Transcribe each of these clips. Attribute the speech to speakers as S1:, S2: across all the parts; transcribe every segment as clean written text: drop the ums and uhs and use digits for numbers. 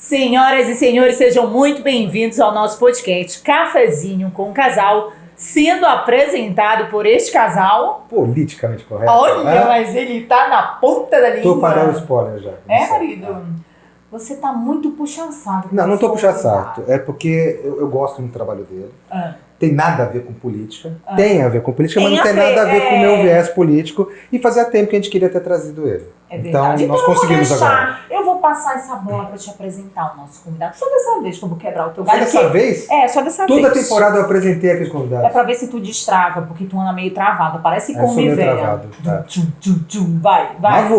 S1: Senhoras e senhores, sejam muito bem-vindos ao nosso podcast Cafezinho com o Casal, sendo apresentado por este casal...
S2: Politicamente correto.
S1: Olha, mas ele tá na ponta da língua.
S2: Tô para dar o spoiler já.
S1: Marido? Você tá muito puxa-saco.
S2: Não tô puxa-saco. É porque eu gosto do trabalho dele. Tem nada a ver com política. Tem a ver com política, mas não tem nada a ver com o meu viés político. E fazia tempo que a gente queria ter trazido ele.
S1: É verdade.
S2: Então, nós conseguimos agora.
S1: Eu vou passar essa bola pra te apresentar o nosso convidado. Só dessa vez que eu vou quebrar o teu galho.
S2: Só dessa vez?
S1: É, só dessa
S2: Toda
S1: vez.
S2: temporada eu apresentei aqueles convidados.
S1: É pra ver se tu destrava, porque tu anda meio travado. Parece
S2: Eu sou
S1: come
S2: meio
S1: velha.
S2: travado, tá.
S1: Vai.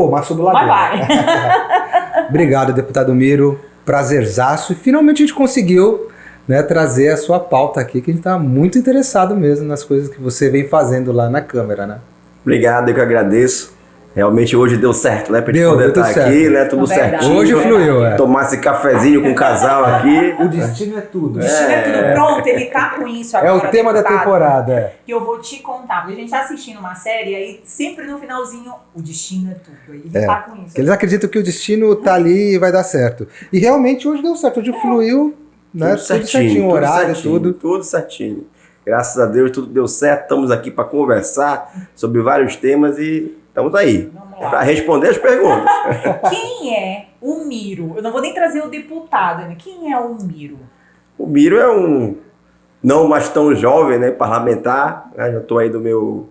S2: Mas subo lá dentro.
S1: Vai.
S2: Obrigado, deputado Miro. Prazerzaço. E finalmente a gente conseguiu, né, trazer a sua pauta aqui, que a gente tá muito interessado mesmo nas coisas que você vem fazendo lá na Câmara, né?
S3: Obrigado, eu que agradeço. Realmente hoje deu certo, né? Pra gente
S2: Deu
S3: poder
S2: tudo
S3: estar aqui,
S2: certo.
S3: né? Tudo certinho.
S2: Hoje fluiu,
S3: Tomar esse cafezinho com o casal aqui.
S2: O destino é tudo.
S1: O destino é tudo. Pronto, ele tá com isso agora.
S2: É o tema da temporada.
S1: Que eu vou te contar. Porque a gente tá assistindo uma série e aí sempre no finalzinho, o destino é tudo. Ele tá com isso.
S2: Eles acreditam que o destino tá ali e vai dar certo. E realmente hoje deu certo. Hoje fluiu, né?
S3: Tudo certinho,
S2: horário, tudo.
S3: Tudo certinho. Graças a Deus tudo deu certo. Estamos aqui para conversar sobre vários temas e estamos aí para responder as perguntas.
S1: Quem é o Miro? Eu não vou nem trazer o deputado, né? Quem é o Miro?
S3: O Miro é um não mais tão jovem, né, parlamentar, né? Já estou aí do meu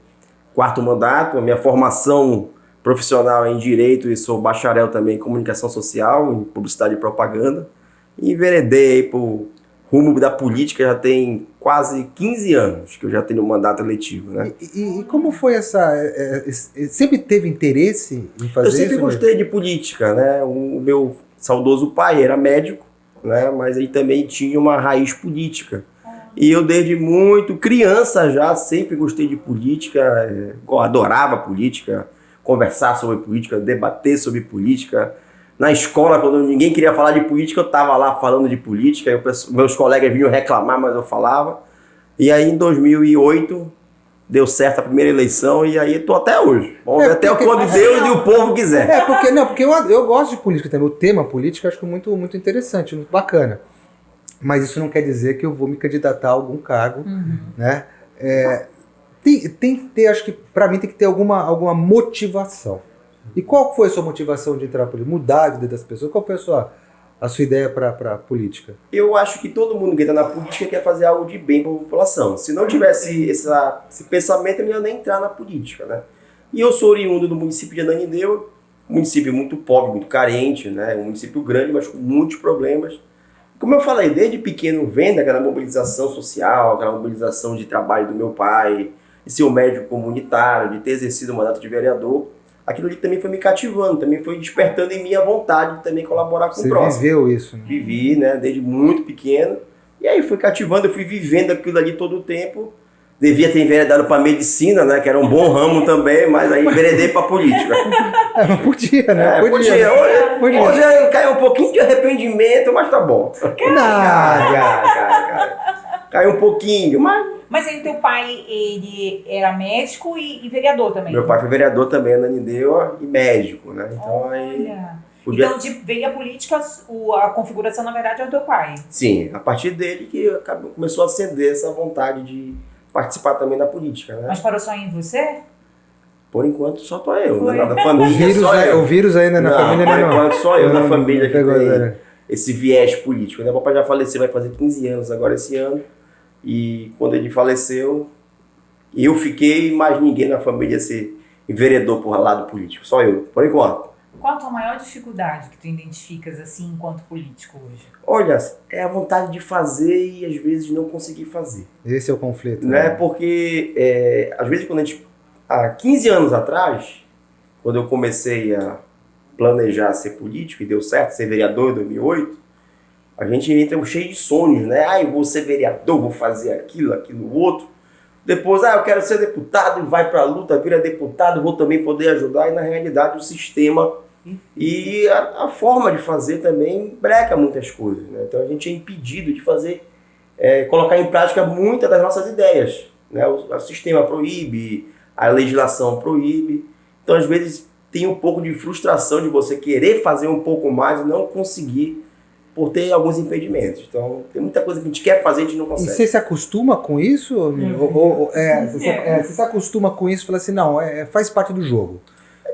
S3: 4º mandato. A minha formação profissional é em Direito e sou bacharel também em Comunicação Social, em Publicidade e Propaganda. E enveredei pro rumo da política já tem quase 15 anos que eu já tenho um mandato eletivo, né?
S2: E como foi essa... sempre teve interesse em fazer isso?
S3: Eu sempre gostei de política, né? O meu saudoso pai era médico, né? Mas ele também tinha uma raiz política. E eu desde muito criança já sempre gostei de política, adorava política, conversar sobre política, debater sobre política. Na escola, quando ninguém queria falar de política, eu estava lá falando de política. Meus colegas vinham reclamar, mas eu falava. E aí, em 2008, deu certo a primeira eleição e aí estou até hoje. Vamos ver até quando Deus e o povo quiser.
S2: Porque eu gosto de política também. O tema política eu acho muito, muito interessante, muito bacana. Mas isso não quer dizer que eu vou me candidatar a algum cargo, né? Tem que ter, acho que para mim tem que ter alguma motivação. E qual foi a sua motivação de entrar na política? Mudar a vida das pessoas? Qual foi a sua ideia para a política?
S3: Eu acho que todo mundo que entra na política quer fazer algo de bem para a população. Se não tivesse esse pensamento, eu não ia nem entrar na política, né? E eu sou oriundo do município de Ananindeua, um município muito pobre, muito carente, né? Um município grande, mas com muitos problemas. Como eu falei, desde pequeno vendo aquela mobilização social, aquela mobilização de trabalho do meu pai, de ser um médico comunitário, de ter exercido o mandato de vereador, aquilo ali também foi me cativando, também foi despertando em mim a vontade de também colaborar com o próximo.
S2: Você viveu isso, né?
S3: Vivi, né, desde muito pequeno. E aí foi cativando, eu fui vivendo aquilo ali todo o tempo. Devia ter enveredado para medicina, né, que era um bom ramo também, mas aí enveredei para política.
S2: Não podia, né?
S3: Podia. Hoje caiu um pouquinho de arrependimento, mas tá bom. Caiu um pouquinho, mas...
S1: Mas aí teu pai, ele era médico e vereador também?
S3: Meu pai foi vereador também, Ananindeua, e médico, né? Então aí...
S1: Então veio a política, a configuração na verdade é o teu pai?
S3: Sim, a partir dele que começou a acender essa vontade de participar também da política, né?
S1: Mas parou só em você?
S3: Por enquanto só tô eu, né? Na família
S2: o vírus ainda na família
S3: não. Por enquanto só eu na família que tem
S2: né?
S3: esse viés político, né? O papai já faleceu, vai fazer 15 anos agora esse ano. E quando ele faleceu, eu fiquei, mais ninguém na família se enveredou por lado político, só eu, por enquanto.
S1: Qual a tua maior dificuldade que tu identificas assim enquanto político hoje?
S3: Olha, é a vontade de fazer e às vezes não conseguir fazer.
S2: Esse é o conflito.
S3: Né? Porque às vezes quando a gente... Há 15 anos atrás, quando eu comecei a planejar ser político e deu certo, ser vereador em 2008, a gente entra cheio de sonhos, né? Eu vou ser vereador, vou fazer aquilo, outro. Depois, eu quero ser deputado e vai para a luta, vira deputado, vou também poder ajudar. E na realidade o sistema e a forma de fazer também breca muitas coisas, né? Então a gente é impedido de fazer, colocar em prática muitas das nossas ideias, né? O sistema proíbe, a legislação proíbe. Então às vezes tem um pouco de frustração de você querer fazer um pouco mais e não conseguir por ter alguns impedimentos. Então, tem muita coisa que a gente quer fazer e a gente não
S2: E
S3: consegue.
S2: você se acostuma com isso? Você se acostuma com isso e fala assim, não, faz parte do jogo.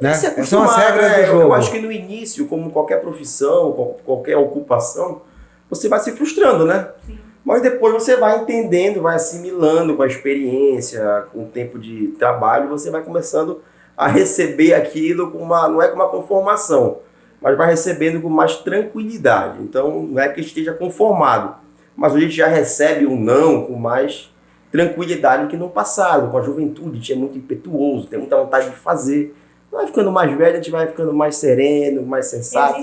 S2: Né?
S3: Se
S2: São as
S3: acostumar,
S2: regras
S3: né?
S2: do jogo.
S3: Eu acho que no início, como qualquer profissão, qualquer ocupação, você vai se frustrando, né? Sim. Mas depois você vai entendendo, vai assimilando com a experiência, com o tempo de trabalho, você vai começando a receber aquilo não é com uma conformação, mas vai recebendo com mais tranquilidade. Então, não é que esteja conformado, mas a gente já recebe o não com mais tranquilidade que no passado. Com a juventude, a gente é muito impetuoso, tem muita vontade de fazer. Vai ficando mais velho, a gente vai ficando mais sereno, mais sensato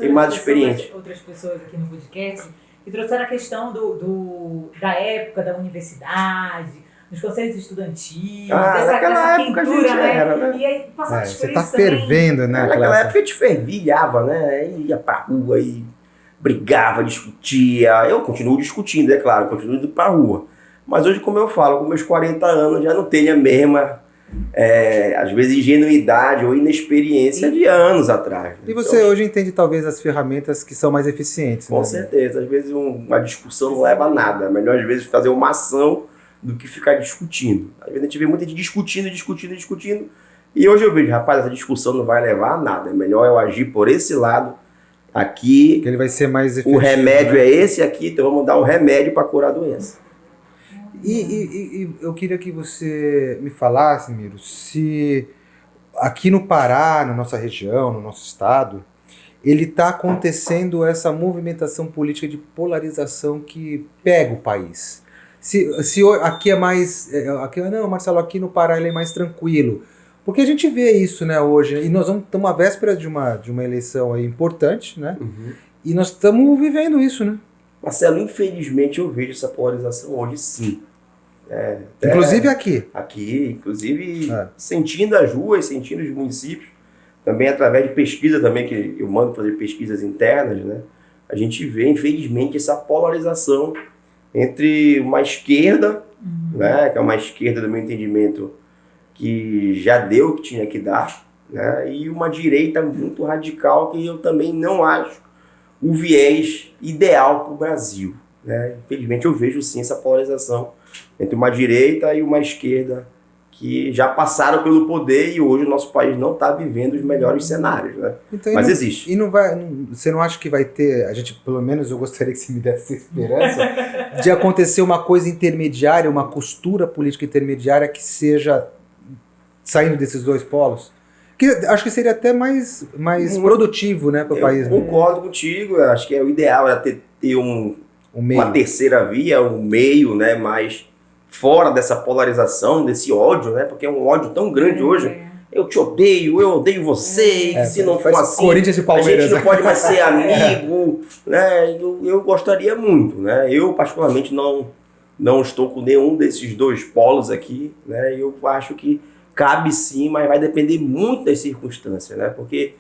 S3: e mais experiente.
S1: Outras pessoas aqui no podcast que trouxeram a questão da época da universidade, dos conselhos estudantis,
S3: naquela época a gente era, né?
S1: E aí passava
S2: você tá fervendo, né?
S3: Naquela época a gente fervilhava, né? Ia pra rua e brigava, discutia. Eu continuo discutindo, é claro, continuo indo pra rua. Mas hoje, como eu falo, com meus 40 anos, já não tenho a mesma, às vezes, ingenuidade ou inexperiência de anos atrás. Né?
S2: E você hoje entende, talvez, as ferramentas que são mais eficientes.
S3: Com certeza. Às vezes, uma discussão não leva a nada. É melhor, às vezes, fazer uma ação do que ficar discutindo. Às vezes a gente vê muita gente discutindo. E hoje eu vejo, rapaz, essa discussão não vai levar a nada. É melhor eu agir por esse lado aqui.
S2: Que ele vai ser mais efetivo.
S3: O remédio é esse aqui, então vamos dar um remédio para curar a doença.
S2: E eu queria que você me falasse, Miro, se aqui no Pará, na nossa região, no nosso estado, ele está acontecendo essa movimentação política de polarização que pega o país. Se aqui é mais... não, Marcelo, aqui no Pará ele é mais tranquilo. Porque a gente vê isso, né, hoje. E nós estamos à véspera de uma eleição aí importante, né? Uhum. E nós estamos vivendo isso, né?
S3: Marcelo, infelizmente eu vejo essa polarização hoje sim.
S2: Inclusive aqui.
S3: Aqui, inclusive sentindo as ruas, sentindo os municípios. Também através de pesquisa também, que eu mando fazer pesquisas internas, né? A gente vê, infelizmente, essa polarização entre uma esquerda, né, que é uma esquerda do meu entendimento que já deu o que tinha que dar, né, e uma direita muito radical que eu também não acho o viés ideal para o Brasil. Né. Infelizmente eu vejo sim essa polarização entre uma direita e uma esquerda que já passaram pelo poder e hoje o nosso país não está vivendo os melhores cenários, né?
S2: Então,
S3: mas existe.
S2: E você não acha que vai ter, a gente, pelo menos eu gostaria que você me desse essa esperança, de acontecer uma coisa intermediária, uma costura política intermediária que seja saindo desses dois polos? Que acho que seria até mais produtivo, né, para o país.
S3: Eu concordo contigo, eu acho que o ideal era ter uma terceira via, um meio, né, mais fora dessa polarização, desse ódio, né? Porque é um ódio tão grande hoje. Eu te odeio, eu odeio você, que se não for assim,
S2: Corinthians e Palmeiras,
S3: a gente não pode mais ser amigo, né? Eu gostaria muito, né? Eu, particularmente, não estou com nenhum desses dois polos aqui, né? Eu acho que cabe sim, mas vai depender muito das circunstâncias, né? Porque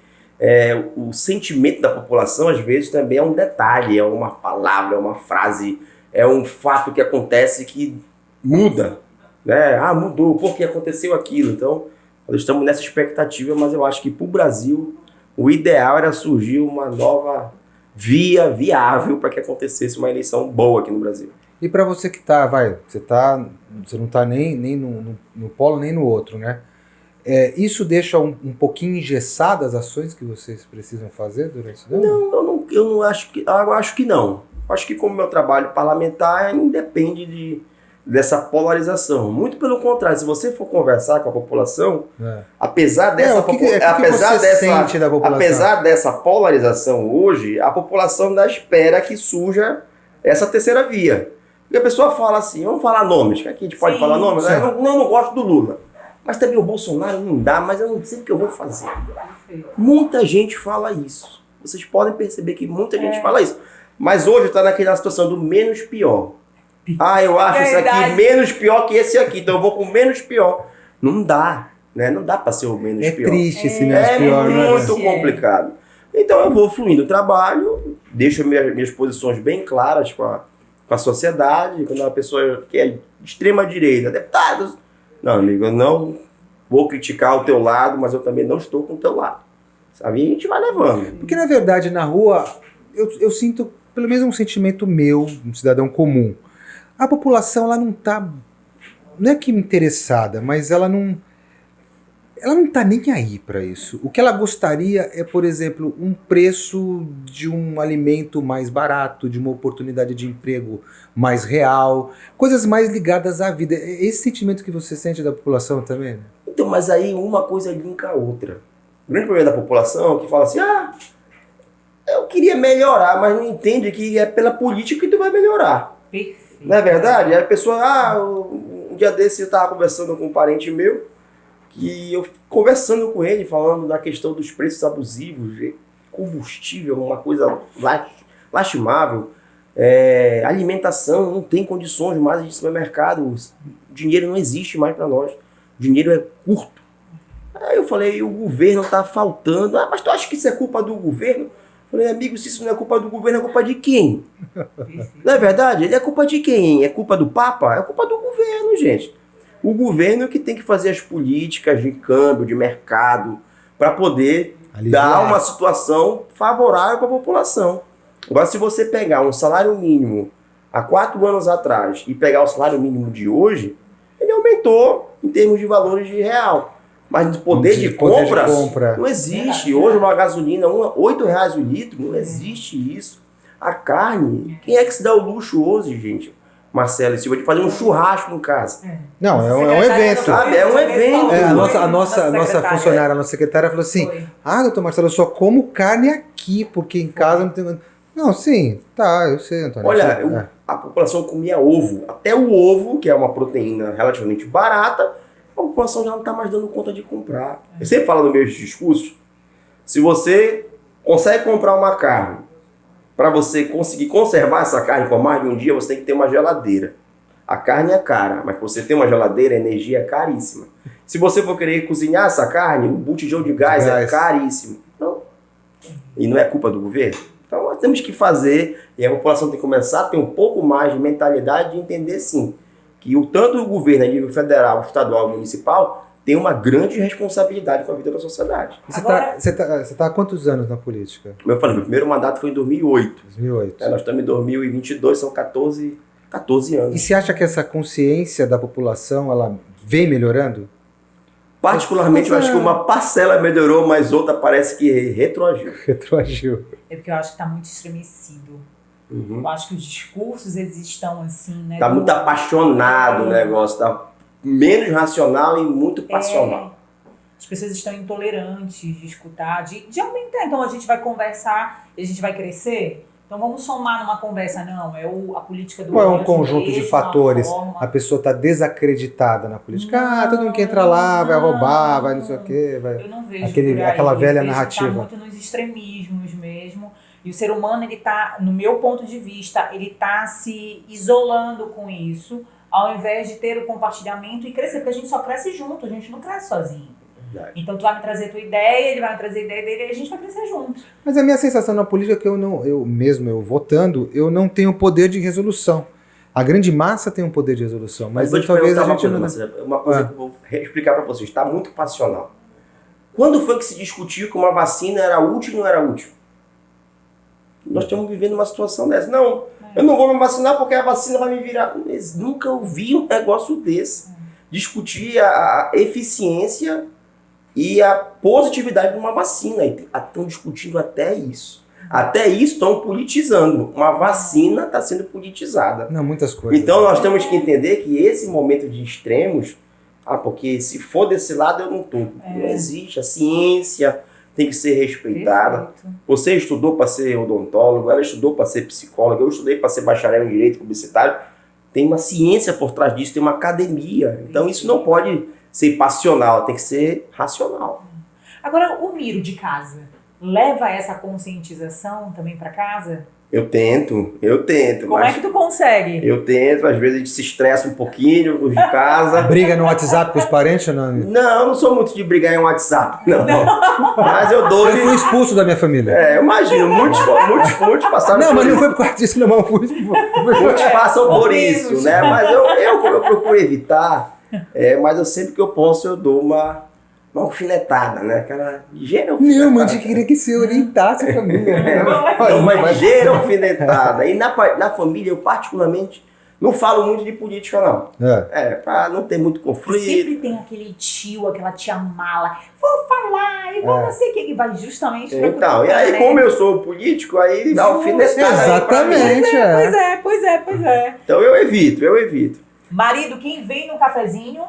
S3: o sentimento da população, às vezes, também é um detalhe, é uma palavra, é uma frase, é um fato que acontece que muda, né? Mudou, porque aconteceu aquilo. Então, nós estamos nessa expectativa, mas eu acho que para o Brasil, o ideal era surgir uma nova via viável para que acontecesse uma eleição boa aqui no Brasil.
S2: E para você que você não está nem no polo nem no outro, né? Isso deixa um pouquinho engessadas as ações que vocês precisam fazer durante o ano?
S3: Eu não acho que... Eu acho que não. Acho que como meu trabalho parlamentar independe dessa polarização. Muito pelo contrário, se você for conversar com a população, apesar dessa polarização hoje, a população ainda espera que surja essa terceira via. Porque a pessoa fala assim, vamos falar nomes, que aqui a gente pode falar nomes, né? Eu não gosto do Lula. Mas também o Bolsonaro não dá, mas eu não sei o que eu vou fazer. Muita gente fala isso. Vocês podem perceber que muita gente fala isso. Mas hoje está naquela situação do menos pior. Eu acho esse aqui menos pior que esse aqui, então eu vou com o menos pior. Não dá, né? Não dá para ser o menos pior.
S2: É triste esse menos pior, né?
S3: É muito complicado. Então eu vou fluindo o trabalho, deixo minhas posições bem claras com a sociedade. Quando uma pessoa que é de extrema direita, deputados, não, amigo, eu não vou criticar o teu lado, mas eu também não estou com o teu lado. Sabe? E a gente vai levando.
S2: Porque na verdade na rua eu sinto pelo menos um sentimento meu, um cidadão comum. A população, ela não está, não é que interessada, mas ela não está nem aí para isso. O que ela gostaria é, por exemplo, um preço de um alimento mais barato, de uma oportunidade de emprego mais real, coisas mais ligadas à vida. É esse sentimento que você sente da população também, né?
S3: Então, mas aí uma coisa linka a outra. O grande problema da população é que fala assim, eu queria melhorar, mas não entende que é pela política que tu vai melhorar.
S1: Perfeito.
S3: Não é verdade? Aí a pessoa, um dia desse eu estava conversando com um parente meu, que eu conversando com ele, falando da questão dos preços abusivos, de combustível, uma coisa lastimável, alimentação, não tem condições mais de supermercado, o dinheiro não existe mais para nós, o dinheiro é curto. Aí eu falei, o governo está faltando, mas tu acha que isso é culpa do governo? Eu falei, amigo, se isso não é culpa do governo, é culpa de quem? Não é verdade? É culpa de quem? É culpa do Papa? É culpa do governo, gente. O governo que tem que fazer as políticas de câmbio, de mercado, para poder dar uma situação favorável para a população. Agora, se você pegar um salário mínimo há 4 anos atrás e pegar o salário mínimo de hoje, ele aumentou em termos de valores de real. Mas de poder de compra não existe. Hoje uma gasolina, R$8 o litro, não existe isso. A carne, quem é que se dá o luxo hoje, gente? Marcelo e Silva, de fazer um churrasco em casa.
S2: Não, é um evento.
S3: Sabe? É um evento.
S2: A nossa funcionária, a nossa secretária falou assim, doutor Marcelo, eu só como carne aqui, porque em casa não tem... Não, sim, tá, eu sei, Antônio.
S3: Olha, a população comia ovo. Até o ovo, que é uma proteína relativamente barata, a população já não está mais dando conta de comprar. Eu sempre falo nos meus discursos, se você consegue comprar uma carne, para você conseguir conservar essa carne por mais de um dia, você tem que ter uma geladeira. A carne é cara, mas para você ter uma geladeira, a energia é caríssima. Se você for querer cozinhar essa carne, o botijão de gás é caríssimo. Então, e não é culpa do governo? Então nós temos que fazer, e a população tem que começar a ter um pouco mais de mentalidade de entender sim, que tanto o governo a nível federal, estadual e municipal tem uma grande responsabilidade com a vida da sociedade.
S2: Você tá há quantos anos na política?
S3: Como eu falei, meu primeiro mandato foi em 2008.
S2: 2008.
S3: Nós estamos em 2022, são 14 anos.
S2: E você acha que essa consciência da população, ela vem melhorando?
S3: Particularmente, eu acho que uma parcela melhorou, mas outra parece que retroagiu.
S1: É porque eu acho que está muito estremecido. Eu acho que os discursos, eles estão assim, né?
S3: Tá muito apaixonado o negócio, tá menos racional e muito passional.
S1: As pessoas estão intolerantes de escutar, de aumentar. Então a gente vai conversar e a gente vai crescer. Então vamos somar numa conversa, não. É a política do...
S2: Ou é um conjunto de fatores? A pessoa está desacreditada na política. Não, todo mundo que entra lá vai roubar, vai não sei o quê. Vai...
S1: Eu não vejo
S2: aquela velha narrativa.
S1: Está muito nos extremismos mesmo. E o ser humano, ele tá, no meu ponto de vista, ele está se isolando com isso, ao invés de ter o compartilhamento e crescer, porque a gente só cresce junto, a gente não cresce sozinho. Verdade. Então tu vai me trazer a tua ideia, ele vai me trazer a ideia dele e a gente vai crescer junto.
S2: Mas a minha sensação na política é que eu votando, eu não tenho poder de resolução. A grande massa tem um poder de resolução, mas talvez a gente não...
S3: Uma coisa que eu vou explicar para vocês, está muito passional. Quando foi que se discutiu que uma vacina era útil ou não era útil? Nós estamos vivendo uma situação dessa. Não, eu não vou me vacinar porque a vacina vai me virar. Mas nunca ouvi um negócio desse. Discutir a eficiência e a positividade de uma vacina. Estão discutindo até isso. Até isso estão politizando. Uma vacina está sendo politizada.
S2: Não, muitas coisas.
S3: Então nós temos que entender que esse momento de extremos, porque se for desse lado eu não estou. Não existe. A ciência tem que ser respeitada. Perfeito. Você estudou para ser odontólogo, ela estudou para ser psicóloga, eu estudei para ser bacharel em direito publicitário. Tem uma ciência por trás disso, tem uma academia. Então isso não pode ser passional, tem que ser racional.
S1: Agora, o Miro de casa leva essa conscientização também para casa?
S3: Eu tento.
S1: Como é que tu consegue?
S3: Eu tento, às vezes a gente se estressa um pouquinho com os de casa.
S2: Briga no WhatsApp com os parentes ou não?
S3: Não, eu não sou muito de brigar em WhatsApp, não. Mas eu dou...
S2: Eu fui expulso da minha família.
S3: Eu imagino, muitos passaram
S2: por isso. Não, mas não foi por causa disso, não.
S3: Muitos passam por isso, né? Mas eu procuro evitar, mas eu sempre que eu posso eu dou uma alfinetada, né? Aquela ligeira alfinetada.
S2: Não, mas eu queria que você orientasse a família. Né?
S3: Uma ligeira alfinetada. E na família, eu particularmente, não falo muito de política, não. Pra não ter muito conflito.
S1: Sempre tem aquele tio, aquela tia mala, vou falar, e vou não sei o que vai justamente pra
S3: Então, e aí, como eu sou político, aí dá alfinetada.
S2: Exatamente,
S1: Pois é.
S3: Então eu evito.
S1: Marido, quem vem no cafezinho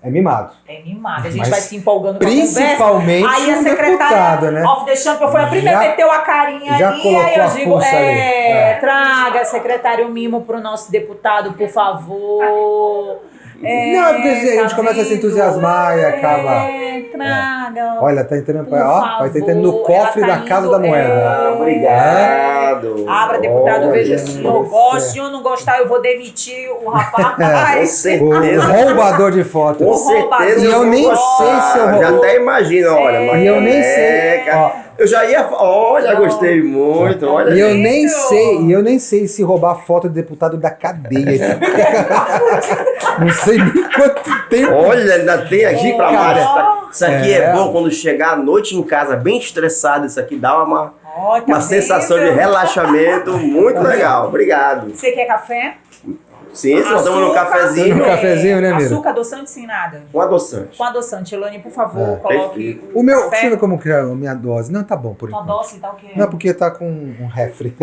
S2: É mimado.
S1: é mimado. A gente
S2: Mas
S1: vai se empolgando com a conversa.
S2: principalmente
S1: Aí a
S2: o
S1: secretária
S2: deputado, né?
S1: Off the Champion foi a primeira que meteu a carinha
S2: já
S1: ali.
S2: colocou
S1: Aí eu
S2: a
S1: digo,
S2: fuça ali.
S1: traga, secretário, um mimo pro nosso deputado, por favor.
S2: Não, porque a gente começa a se entusiasmar e acaba.
S1: Traga.
S2: Olha, tá entrando,
S1: Por
S2: vai tá entrando no
S1: favor,
S2: cofre
S1: ela tá
S2: da Casa
S1: indo,
S2: da Moeda.
S3: Obrigado.
S1: Abra, deputado, veja
S2: Olha,
S1: se eu gosto. Se eu não gostar, eu vou demitir o
S3: Com
S1: rapaz.
S2: O
S3: certeza.
S2: roubador de foto.
S3: Com certeza.
S2: E eu nem sei se eu
S3: Já até imagino, olha.
S2: E eu nem sei. Ó,
S3: Eu já ia. Olha, gostei muito. Olha.
S2: e eu nem sei se roubar foto do deputado da cadeia. Não sei nem quanto tempo.
S3: Olha, ainda tem aqui pra
S2: Cara,
S3: mais. Isso aqui é bom quando chegar à noite em casa bem estressado. Isso aqui dá uma sensação de relaxamento muito legal. Obrigado.
S1: Você quer café?
S3: Sim, se nós estamos no cafezinho.
S2: No cafezinho, né, Miro?
S1: Açúcar, adoçante, sem nada.
S3: Com adoçante.
S1: Com adoçante. Elane, por favor, coloque
S2: O meu,
S1: café.
S2: deixa eu ver como que é a minha dose. Não, tá bom por
S1: Com
S2: enquanto.
S1: doce e tal, que
S2: Não, porque tá com um refri.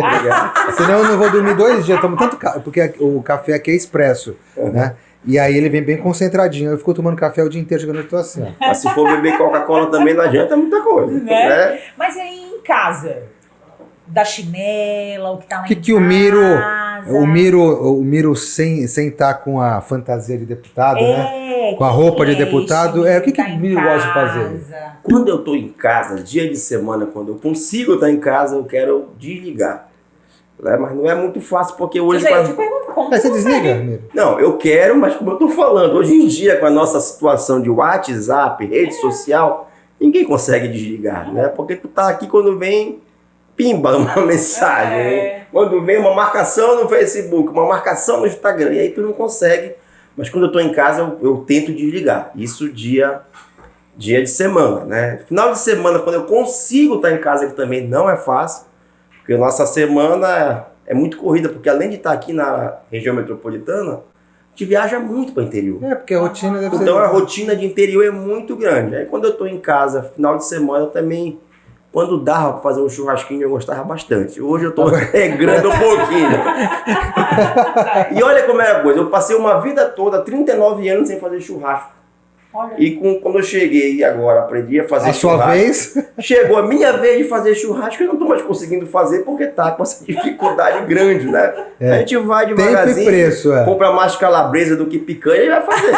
S2: Senão eu não vou dormir 2 dias. Tomo tanto porque o café aqui é expresso, né? E aí ele vem bem concentradinho. Eu fico tomando café o dia inteiro, chegando eu tô assim, ó.
S3: Mas se for beber Coca-Cola também não adianta muita coisa. Né?
S1: Mas aí em casa, da chinela, o que tá lá em
S2: Que o Miro,
S1: casa.
S2: o Miro sem estar com a fantasia de deputado, né? Com a roupa de deputado. O que
S1: tá
S2: o
S1: em
S2: Miro gosta de fazer?
S1: casa?
S3: Quando eu tô em casa, dia de semana, quando eu consigo estar em casa, eu quero desligar. Né? Mas não é muito fácil, porque hoje...
S1: Eu te pergunto como
S2: Aí você
S1: consegue?
S2: desliga, Miro?
S3: Não, eu quero, mas como eu tô falando, hoje em dia, com a nossa situação de WhatsApp, rede social, ninguém consegue desligar, né? Porque tu tá aqui quando vem, pimba, uma mensagem. Né? Quando vem uma marcação no Facebook, uma marcação no Instagram, e aí tu não consegue. Mas quando eu tô em casa, eu tento desligar. Isso dia de semana, né? Final de semana, quando eu consigo estar em casa, que também não é fácil, porque a nossa semana é muito corrida, porque além de estar aqui na região metropolitana, a gente viaja muito para o interior.
S2: Porque a rotina deve ser...
S3: Então a rotina de interior é muito grande. Aí quando eu estou em casa, final de semana, também, quando dava para fazer um churrasquinho, eu gostava bastante. Hoje eu estou regrando um pouquinho. E olha como era a coisa, eu passei uma vida toda, 39 anos, sem fazer churrasco.
S1: Olha.
S3: E quando eu cheguei agora, aprendi a fazer churrasco.
S2: A sua vez?
S3: Chegou a minha vez de fazer churrasco, eu não estou mais conseguindo fazer porque tá com essa dificuldade grande, né? A gente vai devagarzinho,
S2: tempo e preço,
S3: compra mais calabresa do que picanha e vai fazer.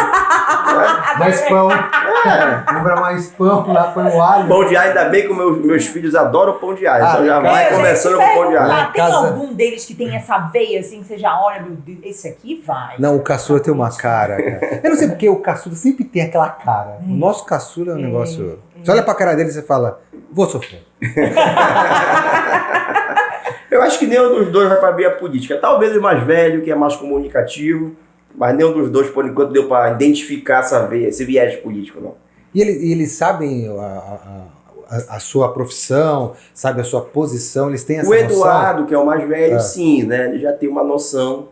S2: Mais pão. Compra mais pão, lá põe o alho.
S3: Pão de alho, ainda bem que meus filhos adoram pão de alho. Então já vai começando com pão de alho.
S1: Tem algum deles que tem essa veia assim, que você já olha, meu Deus, esse aqui vai.
S2: Não, o caçula tem uma cara, cara. Eu não sei porque o caçula sempre tem aquela cara. O nosso caçula é um negócio... Você olha pra cara dele e você fala, vou sofrer.
S3: Eu acho que nenhum dos dois vai pra via política. Talvez o mais velho, que é mais comunicativo, mas nenhum dos dois, por enquanto, deu pra identificar essa veia, esse viés político, não.
S2: E eles sabem a sua profissão, sabem a sua posição, eles têm essa
S3: O
S2: noção?
S3: Eduardo, que é o mais velho, sim, né? Ele já tem uma noção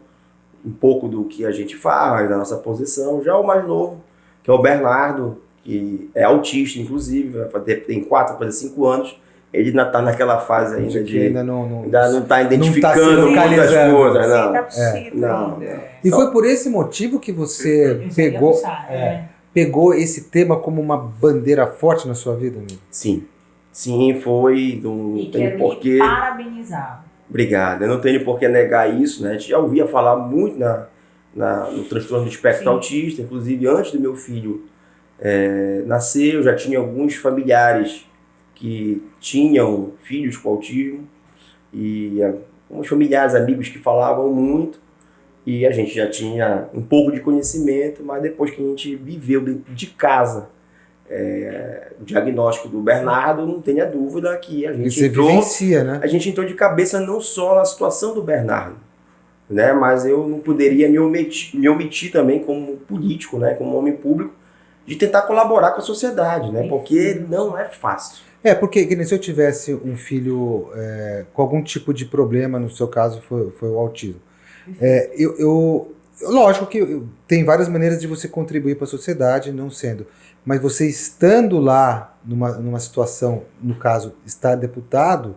S3: um pouco do que a gente faz, da nossa posição. Já o mais novo, que é o Bernardo, que é autista, inclusive, tem 4 para 5 anos. Ele ainda está naquela fase ainda de...
S2: Ainda não
S3: está identificando muitas
S2: localizando.
S3: coisas, não.
S1: Não.
S2: E foi por esse motivo que você pegou esse tema como uma bandeira forte na sua vida, amigo?
S3: Sim. Sim, foi. Não
S1: E
S3: tem
S1: quero
S3: porquê.
S1: lhe parabenizar.
S3: Obrigado. Eu não tenho por que negar isso, né? A gente já ouvia falar muito no transtorno do espectro autista, inclusive antes do meu filho nascer, eu já tinha alguns familiares que tinham filhos com autismo e alguns familiares, amigos que falavam muito e a gente já tinha um pouco de conhecimento, mas depois que a gente viveu dentro de casa o diagnóstico do Bernardo, não tenha dúvida que a gente
S2: vivencia, né?
S3: A gente entrou de cabeça não só na situação do Bernardo, né? Mas eu não poderia me omitir também como político, né? Como homem público, de tentar colaborar com a sociedade, né? Porque não é fácil.
S2: Porque que nem se eu tivesse um filho com algum tipo de problema, no seu caso foi o autismo. Lógico que tem várias maneiras de você contribuir para a sociedade, não sendo. Mas você estando lá numa situação, no caso, estar deputado,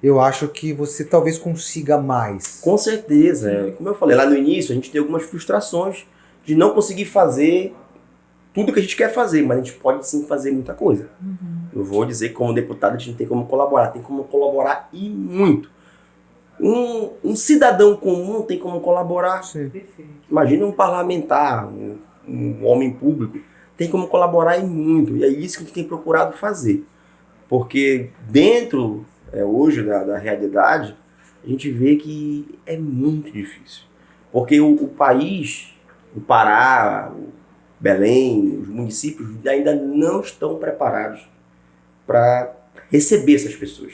S2: eu acho que você talvez consiga mais.
S3: Com certeza. Como eu falei lá no início, a gente tem algumas frustrações de não conseguir fazer tudo que a gente quer fazer, mas a gente pode sim fazer muita coisa. Eu vou dizer que como deputado a gente tem como colaborar, tem como colaborar e muito. Um cidadão comum tem como colaborar.
S2: Sim.
S3: Imagina um parlamentar, um homem público, tem como colaborar e muito. E é isso que a gente tem procurado fazer. Porque dentro, hoje, da realidade, a gente vê que é muito difícil. Porque o país, o Pará, o Belém, os municípios ainda não estão preparados para receber essas pessoas.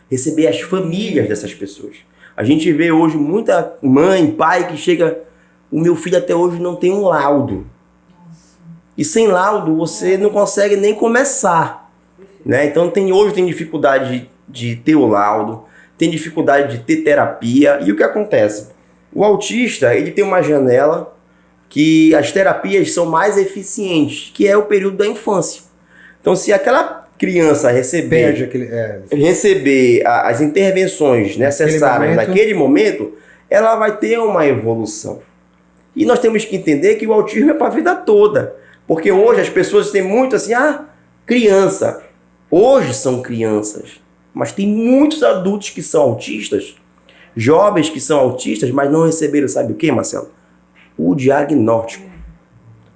S3: Receber as famílias dessas pessoas. A gente vê hoje muita mãe, pai que chega, o meu filho até hoje não tem um laudo. E sem laudo você não consegue nem começar. Né? Então hoje tem dificuldade de ter o laudo, tem dificuldade de ter terapia. E o que acontece? O autista ele tem uma janela que as terapias são mais eficientes, que é o período da infância. Então se aquela criança receber as intervenções necessárias naquele momento, ela vai ter uma evolução. E nós temos que entender que o autismo é para a vida toda. Porque hoje as pessoas têm muito assim, criança. Hoje são crianças. Mas tem muitos adultos que são autistas, jovens que são autistas, mas não receberam, sabe o que, Marcelo? O diagnóstico.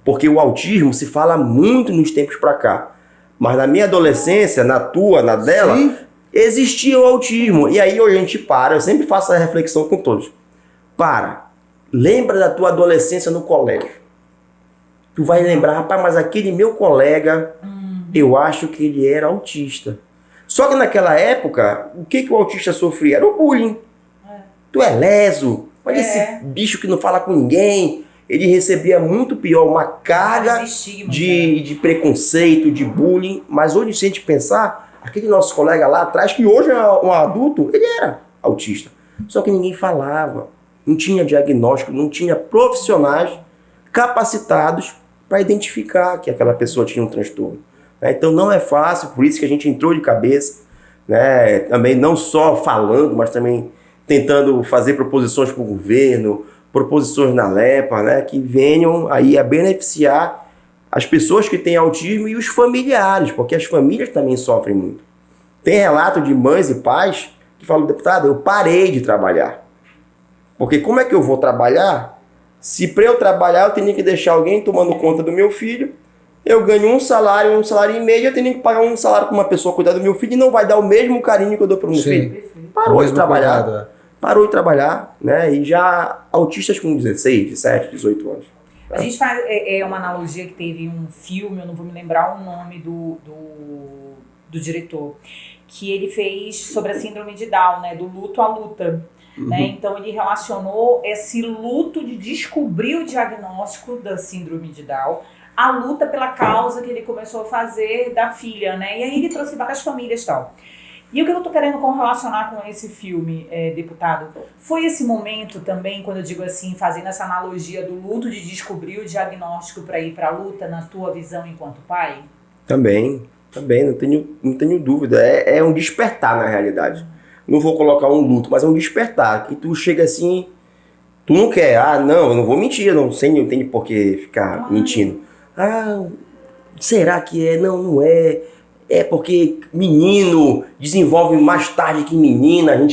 S3: Porque o autismo se fala muito nos tempos para cá. Mas na minha adolescência, na tua, na dela, sim, existia o autismo. E aí hoje a gente eu sempre faço a reflexão com todos. Lembra da tua adolescência no colégio. Tu vai lembrar, rapaz, mas aquele meu colega, eu acho que ele era autista. Só que naquela época, o que o autista sofria? Era o bullying. Tu é leso, olha esse bicho que não fala com ninguém. Ele recebia muito pior, uma carga de preconceito, de bullying. Mas hoje, se a gente pensar, aquele nosso colega lá atrás, que hoje é um adulto, ele era autista. Só que ninguém falava, não tinha diagnóstico, não tinha profissionais capacitados para identificar que aquela pessoa tinha um transtorno. Então não é fácil, por isso que a gente entrou de cabeça, né? Também não só falando, mas também tentando fazer proposições para o governo, proposições na LEPA, né, que venham aí a beneficiar as pessoas que têm autismo e os familiares, porque as famílias também sofrem muito. Tem relato de mães e pais que falam, deputado, eu parei de trabalhar. Porque como é que eu vou trabalhar se para eu trabalhar eu tenho que deixar alguém tomando conta do meu filho, eu ganho um salário e meio, eu tenho que pagar um salário para uma pessoa cuidar do meu filho e não vai dar o mesmo carinho que eu dou para o meu filho. Parou de trabalhar. Parou de trabalhar, né? E já autistas com 16, 17, 18 anos.
S1: A gente faz uma analogia que teve um filme, eu não vou me lembrar o nome do diretor, que ele fez sobre a síndrome de Down, né? Do luto à luta. Né? Então ele relacionou esse luto de descobrir o diagnóstico da síndrome de Down à luta pela causa que ele começou a fazer da filha, né? E aí ele trouxe várias famílias e tal. E o que eu estou querendo correlacionar com esse filme, deputado, foi esse momento também, quando eu digo assim, fazendo essa analogia do luto de descobrir o diagnóstico para ir para a luta, na tua visão enquanto pai?
S3: Também, não tenho dúvida. É um despertar na realidade. Não vou colocar um luto, mas é um despertar, que tu chega assim, tu não quer, não, eu não vou mentir, não tem por que ficar mentindo. Será que é? Não, não é. É porque menino desenvolve mais tarde que menina.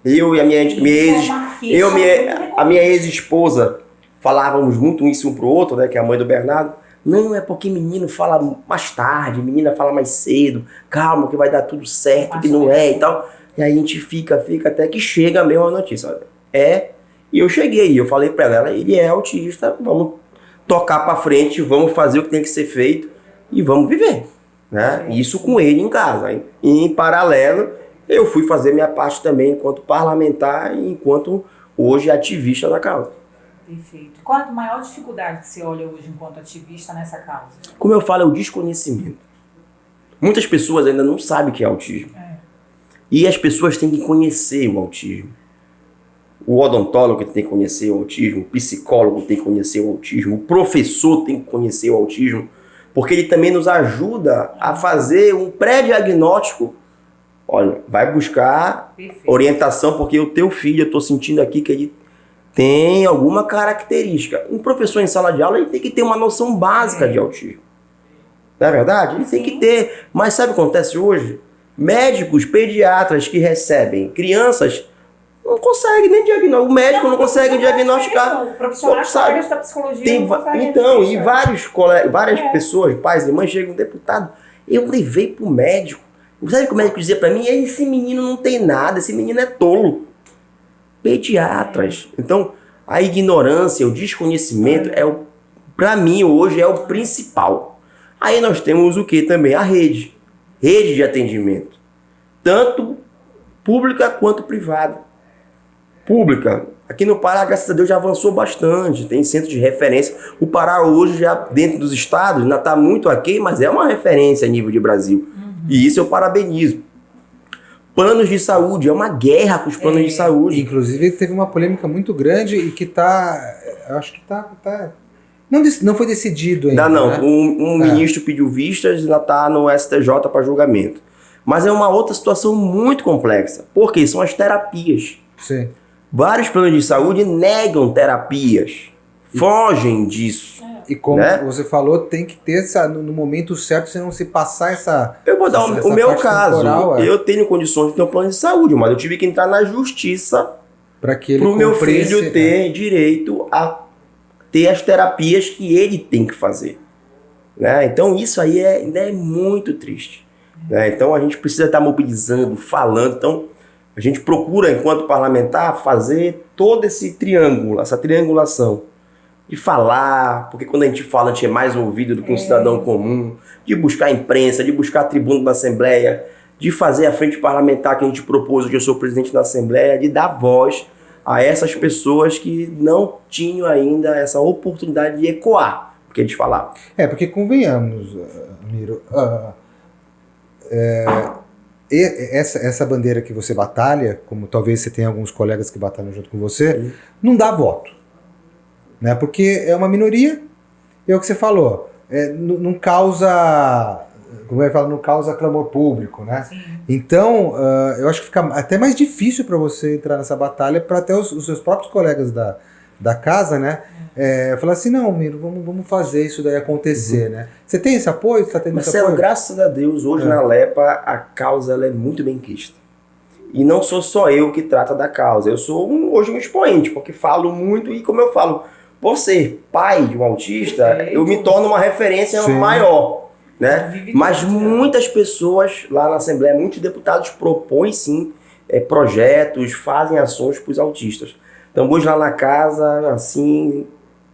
S3: Eu e a minha ex-esposa falávamos muito isso um pro outro, né? Que é a mãe do Bernardo. Não, é porque menino fala mais tarde, menina fala mais cedo. Calma que vai dar tudo certo, que não é e tal. E aí a gente fica até que chega mesmo a notícia. E eu cheguei, eu falei pra ela, ele é autista, vamos tocar pra frente, vamos fazer o que tem que ser feito e vamos viver. Né? Isso com ele em casa. E em paralelo, eu fui fazer minha parte também enquanto parlamentar e enquanto hoje ativista da causa.
S1: Perfeito. Qual a maior dificuldade que você olha hoje enquanto ativista nessa causa?
S3: Como eu falo, é o desconhecimento. Muitas pessoas ainda não sabem o que é autismo. E as pessoas têm que conhecer o autismo. O odontólogo tem que conhecer o autismo, o psicólogo tem que conhecer o autismo, o professor tem que conhecer o autismo, porque ele também nos ajuda a fazer um pré-diagnóstico. Olha, vai buscar orientação, porque o teu filho, eu estou sentindo aqui que ele tem alguma característica. Um professor em sala de aula, ele tem que ter uma noção básica de autismo. Não é verdade? Ele tem que ter. Mas sabe o que acontece hoje? Médicos, pediatras que recebem crianças não conseguem nem diagnosticar. O médico não consegue diagnosticar.
S1: O profissional da psicologia não consegue.
S3: Então, e várias pessoas, pais e mães, chegam, deputado, eu levei pro médico. Sabe o que o médico dizia pra mim? Esse menino não tem nada, esse menino é tolo. Pediatras. Então, a ignorância, o desconhecimento, pra mim, hoje, é o principal. Aí nós temos o que também? A rede. Rede de atendimento. Tanto pública quanto privada. Pública. Aqui no Pará, graças a Deus, já avançou bastante. Tem centro de referência. O Pará hoje, já dentro dos estados, ainda está muito aqui, mas é uma referência a nível de Brasil. E isso eu parabenizo. Planos de saúde, é uma guerra com os planos de saúde.
S2: Inclusive, teve uma polêmica muito grande e que eu acho que não foi decidido ainda.
S3: Não.
S2: Né?
S3: Um ministro pediu vistas e ainda está no STJ para julgamento. Mas é uma outra situação muito complexa. Porque são as terapias.
S2: Sim.
S3: Vários planos de saúde negam terapias. Fogem disso.
S2: E como você falou, tem que ter no momento certo, se não se passar essa...
S3: Eu vou dar o meu caso. Eu tenho condições de ter um plano de saúde, mas eu tive que entrar na justiça para o meu filho ter direito a ter as terapias que ele tem que fazer. Né? Então isso aí ainda é muito triste. Né? Então a gente precisa estar mobilizando, falando. Então a gente procura, enquanto parlamentar, fazer todo esse triângulo, essa triangulação. De falar, porque quando a gente fala, a gente é mais ouvido do que um cidadão comum, de buscar a imprensa, de buscar a tribuna da Assembleia, de fazer a frente parlamentar que a gente propôs, que eu sou presidente da Assembleia, de dar voz a essas pessoas que não tinham ainda essa oportunidade de ecoar o que a gente falava.
S2: Porque convenhamos, Miro, essa bandeira que você batalha, como talvez você tenha alguns colegas que batalham junto com você, não dá voto. Né? Porque é uma minoria, é o que você falou, não causa, como é que fala, não causa clamor público, né?
S1: Sim.
S2: Então, eu acho que fica até mais difícil para você entrar nessa batalha, para até os seus próprios colegas da casa, né? Falar assim, não, Miro, vamos fazer isso daí acontecer, né? Você tem esse apoio? Você tá tendo esse apoio?
S3: Graças a Deus, hoje na LEPA, a causa ela é muito bem quista. E não sou só eu que trata da causa, eu sou hoje um expoente, porque falo muito e como eu falo, por ser pai de um autista, eu me torno uma referência maior. Né? Mas muitas pessoas lá na Assembleia, muitos deputados propõem sim projetos, fazem ações para os autistas. Então hoje lá na casa, assim,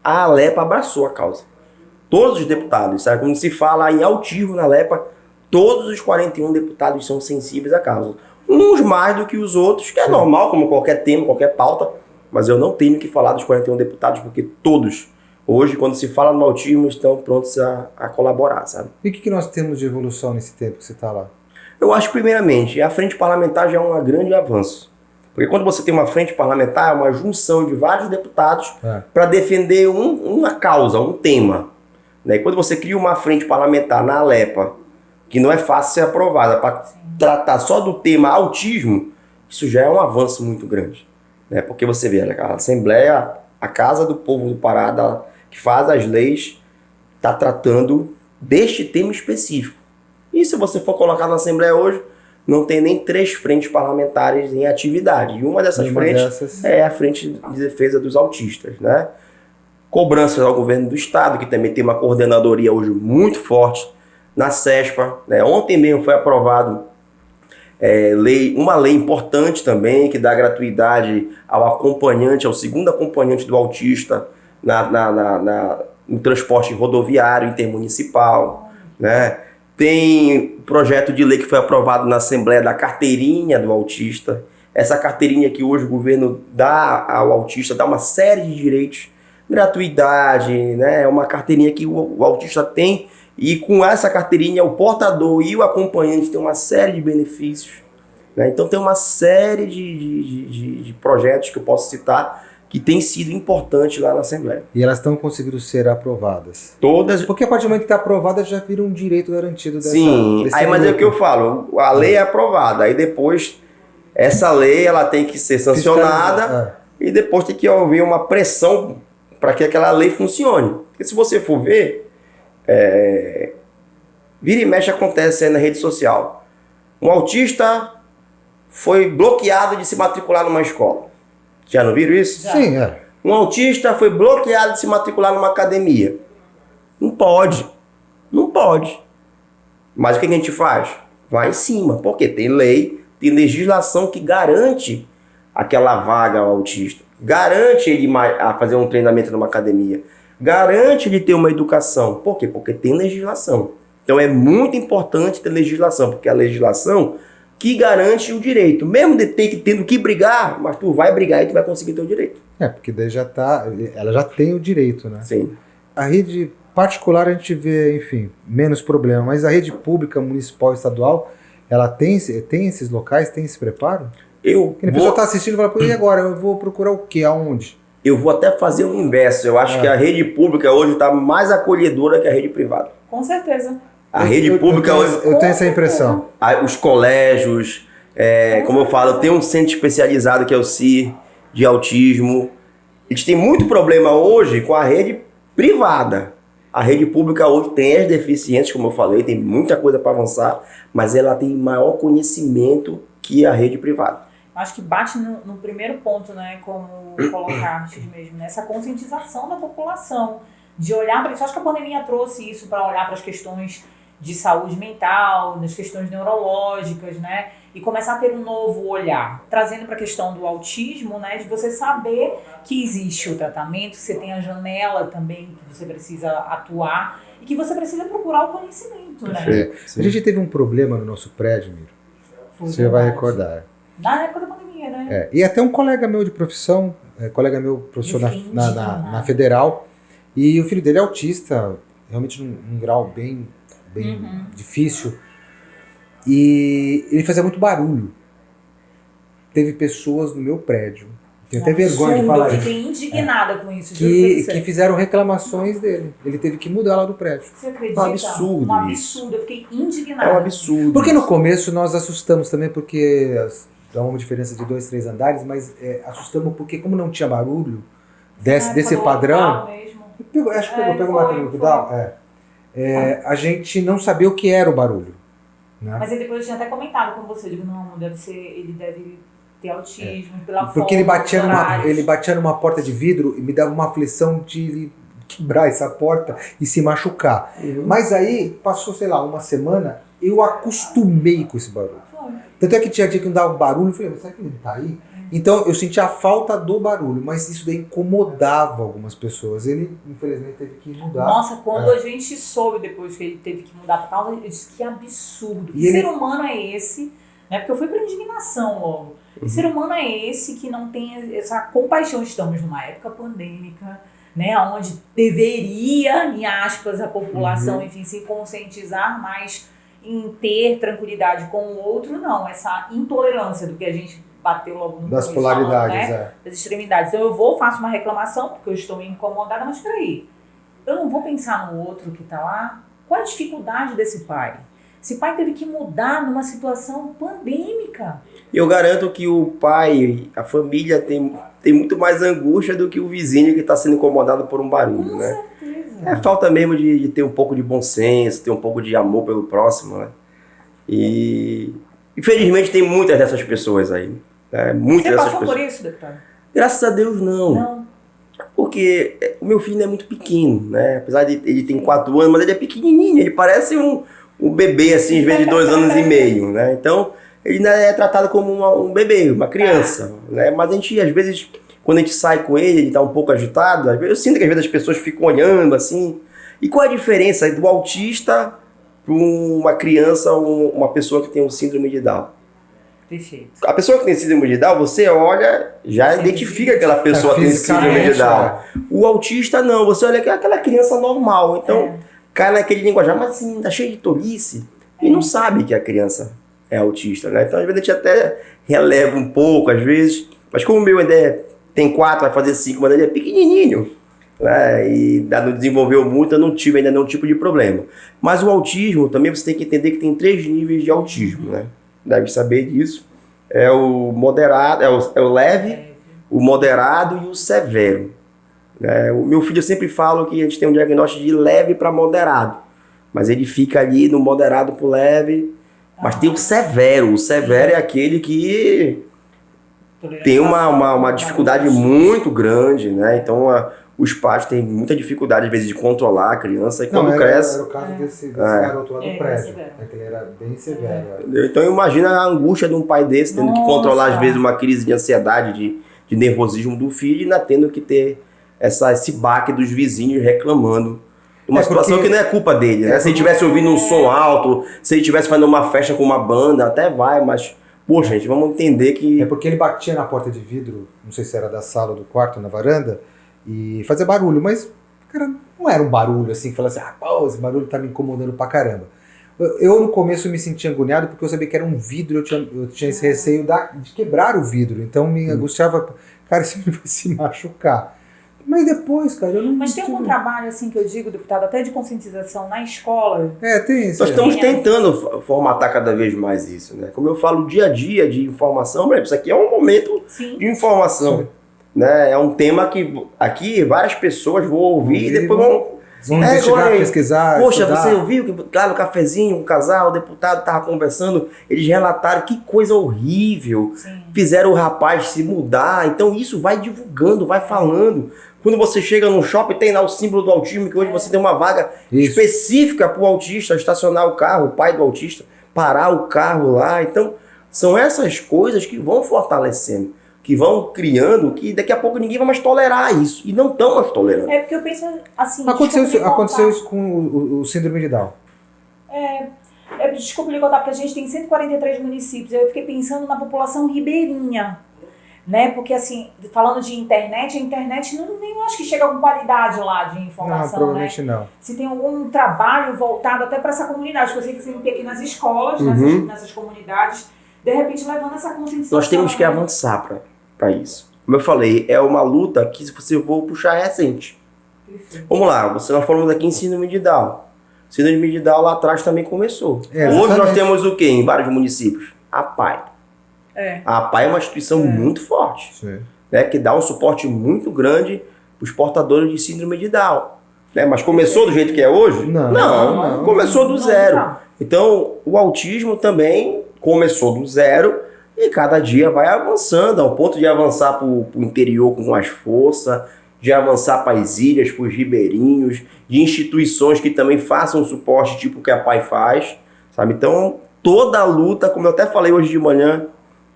S3: a LEPA abraçou a causa. Todos os deputados, sabe? Quando se fala em autismo na LEPA, todos os 41 deputados são sensíveis à causa. Uns mais do que os outros, que é normal, como qualquer tema, qualquer pauta. Mas eu não tenho que falar dos 41 deputados, porque todos, hoje, quando se fala no autismo, estão prontos a colaborar, sabe?
S2: E o que nós temos de evolução nesse tempo que você está lá?
S3: Eu acho, primeiramente, a frente parlamentar já é um grande avanço. Porque quando você tem uma frente parlamentar, é uma junção de vários deputados para defender uma causa, um tema. Né? E quando você cria uma frente parlamentar na Alepa, que não é fácil ser aprovada, para tratar só do tema autismo, isso já é um avanço muito grande. Né? Porque você vê, a Assembleia, a Casa do Povo do Pará, que faz as leis, está tratando deste tema específico. E se você for colocar na Assembleia hoje, não tem nem 3 frentes parlamentares em atividade. E uma dessas frentes é a Frente de Defesa dos Autistas. Né? Cobranças ao governo do Estado, que também tem uma coordenadoria hoje muito forte, na CESPA. Né? Ontem mesmo foi aprovado uma lei importante também, que dá gratuidade ao acompanhante, ao segundo acompanhante do autista no transporte rodoviário intermunicipal. Né? Tem projeto de lei que foi aprovado na Assembleia da carteirinha do autista. Essa carteirinha que hoje o governo dá ao autista, dá uma série de direitos gratuidade, né? É uma carteirinha que o autista tem, e com essa carteirinha o portador e o acompanhante tem uma série de benefícios, né? Então tem uma série de projetos que eu posso citar que tem sido importante lá na Assembleia.
S2: E elas estão conseguindo ser aprovadas?
S3: Todas.
S2: Porque a partir do momento que está aprovada já vira um direito garantido dessa.
S3: Sim, aí, mas é o que eu falo, a lei é aprovada, aí depois essa lei ela tem que ser sancionada e depois tem que haver uma pressão para que aquela lei funcione. Porque se você for ver, vira e mexe acontece aí na rede social. Um autista foi bloqueado de se matricular numa escola. Já não viram isso?
S2: Já. Sim,
S3: Um autista foi bloqueado de se matricular numa academia. Não pode. Não pode. Mas o que a gente faz? Vai em cima. Porque tem lei, tem legislação que garante aquela vaga ao autista. Garante ele a fazer um treinamento numa academia. Garante ele ter uma educação. Por quê? Porque tem legislação. Então é muito importante ter legislação, porque a legislação que garante o direito. Mesmo de tendo que brigar, mas tu vai brigar e tu vai conseguir ter o direito.
S2: Porque daí ela já tem o direito, né?
S3: Sim.
S2: A rede particular a gente vê, enfim, menos problema, mas a rede pública, municipal, estadual, ela tem esses locais, tem esse preparo? A pessoa está assistindo e fala, e agora? Eu vou procurar o quê? Aonde?
S3: Eu vou até fazer o inverso. Eu acho que a rede pública hoje está mais acolhedora que a rede privada.
S1: Com certeza.
S3: A rede pública hoje...
S2: Eu tenho essa impressão.
S3: Os colégios, como eu falo, tem um centro especializado que é o CIR, de autismo. Eles têm muito problema hoje com a rede privada. A rede pública hoje tem as deficiências, como eu falei, tem muita coisa para avançar, mas ela tem maior conhecimento que a rede privada.
S1: Acho que bate no primeiro ponto, né, como colocaste mesmo, né, essa conscientização da população, de olhar para isso. Acho que a pandemia trouxe isso para olhar para as questões de saúde mental, das questões neurológicas, né, e começar a ter um novo olhar, trazendo para a questão do autismo, né, de você saber que existe o tratamento, que você tem a janela também que você precisa atuar e que você precisa procurar o conhecimento, né.
S2: A gente teve um problema no nosso prédio, Miro. Você vai recordar.
S1: Na época da pandemia, né?
S2: E até um colega meu de profissão, colega meu professor na Federal, e o filho dele é autista, realmente num grau bem difícil, e ele fazia muito barulho. Teve pessoas no meu prédio, tenho até vergonha de falar isso.
S1: Eu fiquei indignada com isso.
S2: Que fizeram reclamações dele. Ele teve que mudar lá do prédio.
S1: Você acredita?
S3: É um absurdo
S1: Um absurdo. Eu fiquei indignada.
S3: É um absurdo.
S2: Porque no começo nós assustamos também, porque dá uma diferença de 2, 3 andares, mas assustamos porque como não tinha barulho desse padrão... Acho que pegou uma pergunta do Dal. A gente não sabia o que era o barulho. Né?
S1: Mas aí depois eu tinha até comentado com você. Eu digo, não, ele deve ter autismo, pela forma.
S2: Porque ele batia numa porta de vidro e me dava uma aflição de quebrar essa porta e se machucar. Mas aí, passou, sei lá, uma semana, eu acostumei com esse barulho. Tanto é que tinha dia que não dava barulho, eu falei, mas será que ele tá aí? Então eu sentia a falta do barulho, mas isso daí incomodava algumas pessoas. Ele, infelizmente, teve que mudar.
S1: Nossa, quando a gente soube depois que ele teve que mudar pra causa, eu disse que absurdo. Que ser humano é esse? Né? Porque eu fui pra indignação logo. Que ser humano é esse que não tem essa compaixão? Estamos numa época pandêmica, né, onde deveria, em aspas, a população, enfim, se conscientizar mais em ter tranquilidade com o outro, não. Essa intolerância do que a gente bateu logo no
S2: das
S1: começo,
S2: polaridades,
S1: falando, né? Das extremidades. Então eu faço uma reclamação porque eu estou incomodada, mas peraí, eu não vou pensar no outro que está lá. Qual a dificuldade desse pai? Esse pai teve que mudar numa situação pandêmica.
S3: Eu garanto que o pai, a família tem muito mais angústia do que o vizinho que está sendo incomodado por um barulho,
S1: com
S3: né?
S1: certeza.
S3: Falta mesmo de ter um pouco de bom senso, ter um pouco de amor pelo próximo, né? E infelizmente tem muitas dessas pessoas aí. Muitas
S1: Você
S3: dessas
S1: passou
S3: pessoas.
S1: por isso, deputado?
S3: Graças a Deus não.
S1: Não.
S3: Porque o meu filho é muito pequeno, né? Apesar de ele ter 4 anos, mas ele é pequenininho, ele parece um bebê, assim, às vezes de 2 anos e meio, né? Então, ele ainda é tratado como um bebê, uma criança, né? Mas a gente, às vezes, quando a gente sai com ele tá um pouco agitado, às vezes, eu sinto que às vezes as pessoas ficam olhando, assim. E qual a diferença do autista para uma criança ou uma pessoa que tem um síndrome de Down?
S1: Perfeito.
S3: A pessoa que tem síndrome de Down, você olha, já identifica que aquela pessoa tem síndrome de Down. O autista não, você olha que é aquela criança normal. Então, cai naquele linguajar, mas assim, tá cheio de tolice. E não sabe que a criança é autista, né? Então, às vezes, a gente até releva um pouco, às vezes. Mas como o meu ainda tem 4, vai fazer 5, mas ele é pequenininho, né? E ainda não desenvolveu muito, eu não tive ainda nenhum tipo de problema. Mas o autismo, também você tem que entender que tem 3 níveis de autismo, né? Deve saber disso. É o moderado, é o leve, o moderado e o severo. O meu filho, eu sempre falo que a gente tem um diagnóstico de leve para moderado. Mas ele fica ali no moderado para o leve. Mas tem o severo. O severo é aquele que tem uma dificuldade muito grande, né? Então os pais têm muita dificuldade, às vezes, de controlar a criança. E quando cresce...
S2: Era o caso desse garoto lá do prédio. Que ele era bem severo.
S3: Então imagina a angústia de um pai desse, tendo que controlar, às vezes, uma crise de ansiedade, de nervosismo do filho, e ainda tendo que ter esse baque dos vizinhos reclamando. Uma situação que não é culpa dele, né? Se ele estivesse ouvindo um som alto, se ele estivesse fazendo uma festa com uma banda, até vai, mas... Poxa, gente, vamos entender que...
S2: É porque ele batia na porta de vidro, não sei se era da sala ou do quarto, na varanda, e fazia barulho, mas, cara, não era um barulho assim, que falasse, pô, esse barulho tá me incomodando pra caramba. Eu, no começo, me sentia agoniado porque eu sabia que era um vidro, eu tinha esse receio de quebrar o vidro, então me angustiava, cara, isso me vai se machucar. Mas depois, cara, eu não...
S1: Mas tem algum trabalho, assim, que eu digo, deputado, até de conscientização na escola?
S2: Tem isso.
S3: Nós estamos tentando formatar cada vez mais isso, né? Como eu falo, o dia a dia de informação, por exemplo, isso aqui é um momento de informação. Né? É um tema que aqui várias pessoas vão ouvir e depois vão
S2: investigar, pesquisar.
S3: Poxa,
S2: estudar.
S3: você ouviu que lá no cafezinho, um casal, o deputado estava conversando, eles relataram que coisa horrível. Fizeram o rapaz se mudar. Então isso vai divulgando, vai falando. Quando você chega num shopping, tem lá o símbolo do autismo, que hoje você tem uma vaga específica para o autista estacionar o carro, o pai do autista, parar o carro lá. Então, são essas coisas que vão fortalecendo, que vão criando, que daqui a pouco ninguém vai mais tolerar isso. E não estão mais tolerando.
S1: É porque eu penso assim...
S2: Aconteceu isso com o síndrome de Down.
S1: Desculpa lhe contar, porque a gente tem 143 municípios. Eu fiquei pensando na população ribeirinha. Né? Porque, assim, falando de internet, a internet nem acho que chega com qualidade lá de informação.
S2: Não, provavelmente não.
S1: Se tem algum trabalho voltado até para essa comunidade, que eu sei que sempre tem aqui nas escolas, nessas comunidades, de repente levando essa conscientização.
S3: Nós temos que avançar para isso. Como eu falei, é uma luta que, se você for puxar, é recente. Perfeito. Vamos lá, nós falamos aqui em síndrome de Down. Síndrome de Down lá atrás também começou. Hoje nós temos o quê em vários municípios? A APAE. A APAE é uma instituição muito forte, né, que dá um suporte muito grande para os portadores de síndrome de Down. Né? Mas começou do jeito que é hoje? Não. Começou do zero. Então, o autismo também começou do zero e cada dia vai avançando, ao ponto de avançar para o interior com mais força, de avançar para as ilhas, para os ribeirinhos, de instituições que também façam suporte tipo o que a APAE faz, sabe? Então, toda a luta, como eu até falei hoje de manhã,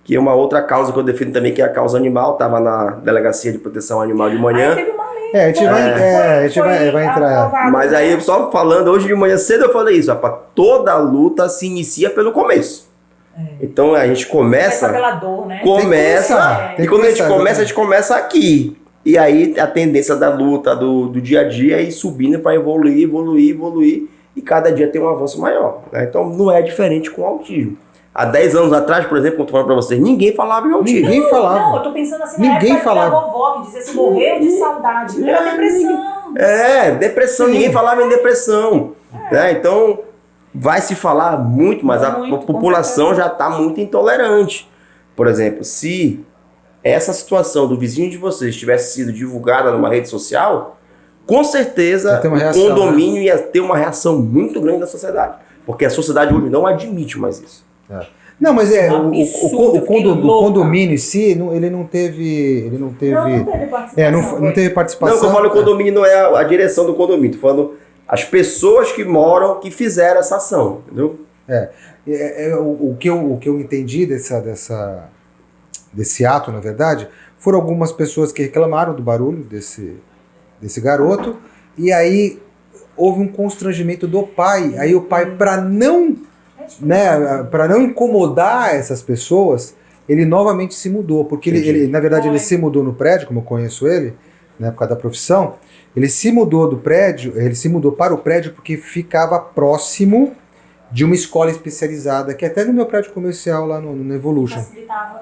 S3: que é uma outra causa que eu defendo também, que é a causa animal. Estava na Delegacia de Proteção Animal de manhã.
S1: Teve uma lei.
S2: A gente vai entrar.
S3: Mas aí, só falando, hoje de manhã cedo eu falei isso. Toda a luta se inicia pelo começo. Então a gente começa
S1: pela dor, né?
S3: E quando a gente começa aqui. E aí a tendência da luta, do dia a dia é ir subindo para evoluir. E cada dia tem um avanço maior. Né? Então não é diferente com o autismo. Há 10 anos atrás, por exemplo, como eu tô falando pra vocês, ninguém falava em autismo.
S2: Ninguém falava.
S1: Não, eu tô pensando assim, na época da vovó, que dizia assim, morreu de saudade. Era depressão.
S3: Depressão. Ninguém falava em depressão. Né? Então, vai se falar muito, mas a população já está muito intolerante. Por exemplo, se essa situação do vizinho de vocês tivesse sido divulgada numa rede social, com certeza o condomínio ia ter uma reação muito grande da sociedade. Porque a sociedade hoje não admite mais isso.
S2: Não, mas o condomínio em si, ele não teve participação. Não teve participação.
S3: Não, quando eu falo condomínio não é a direção do condomínio, tô falando as pessoas que moram, que fizeram essa ação, entendeu?
S2: O que eu entendi desse ato, na verdade, foram algumas pessoas que reclamaram do barulho desse garoto, e aí houve um constrangimento do pai. Aí o pai, para não né, para não incomodar essas pessoas, ele novamente se mudou, porque ele na verdade, ele se mudou no prédio, como eu conheço ele, na época da profissão, ele se mudou do prédio, ele se mudou para o prédio porque ficava próximo de uma escola especializada, que até no meu prédio comercial lá no Evolution,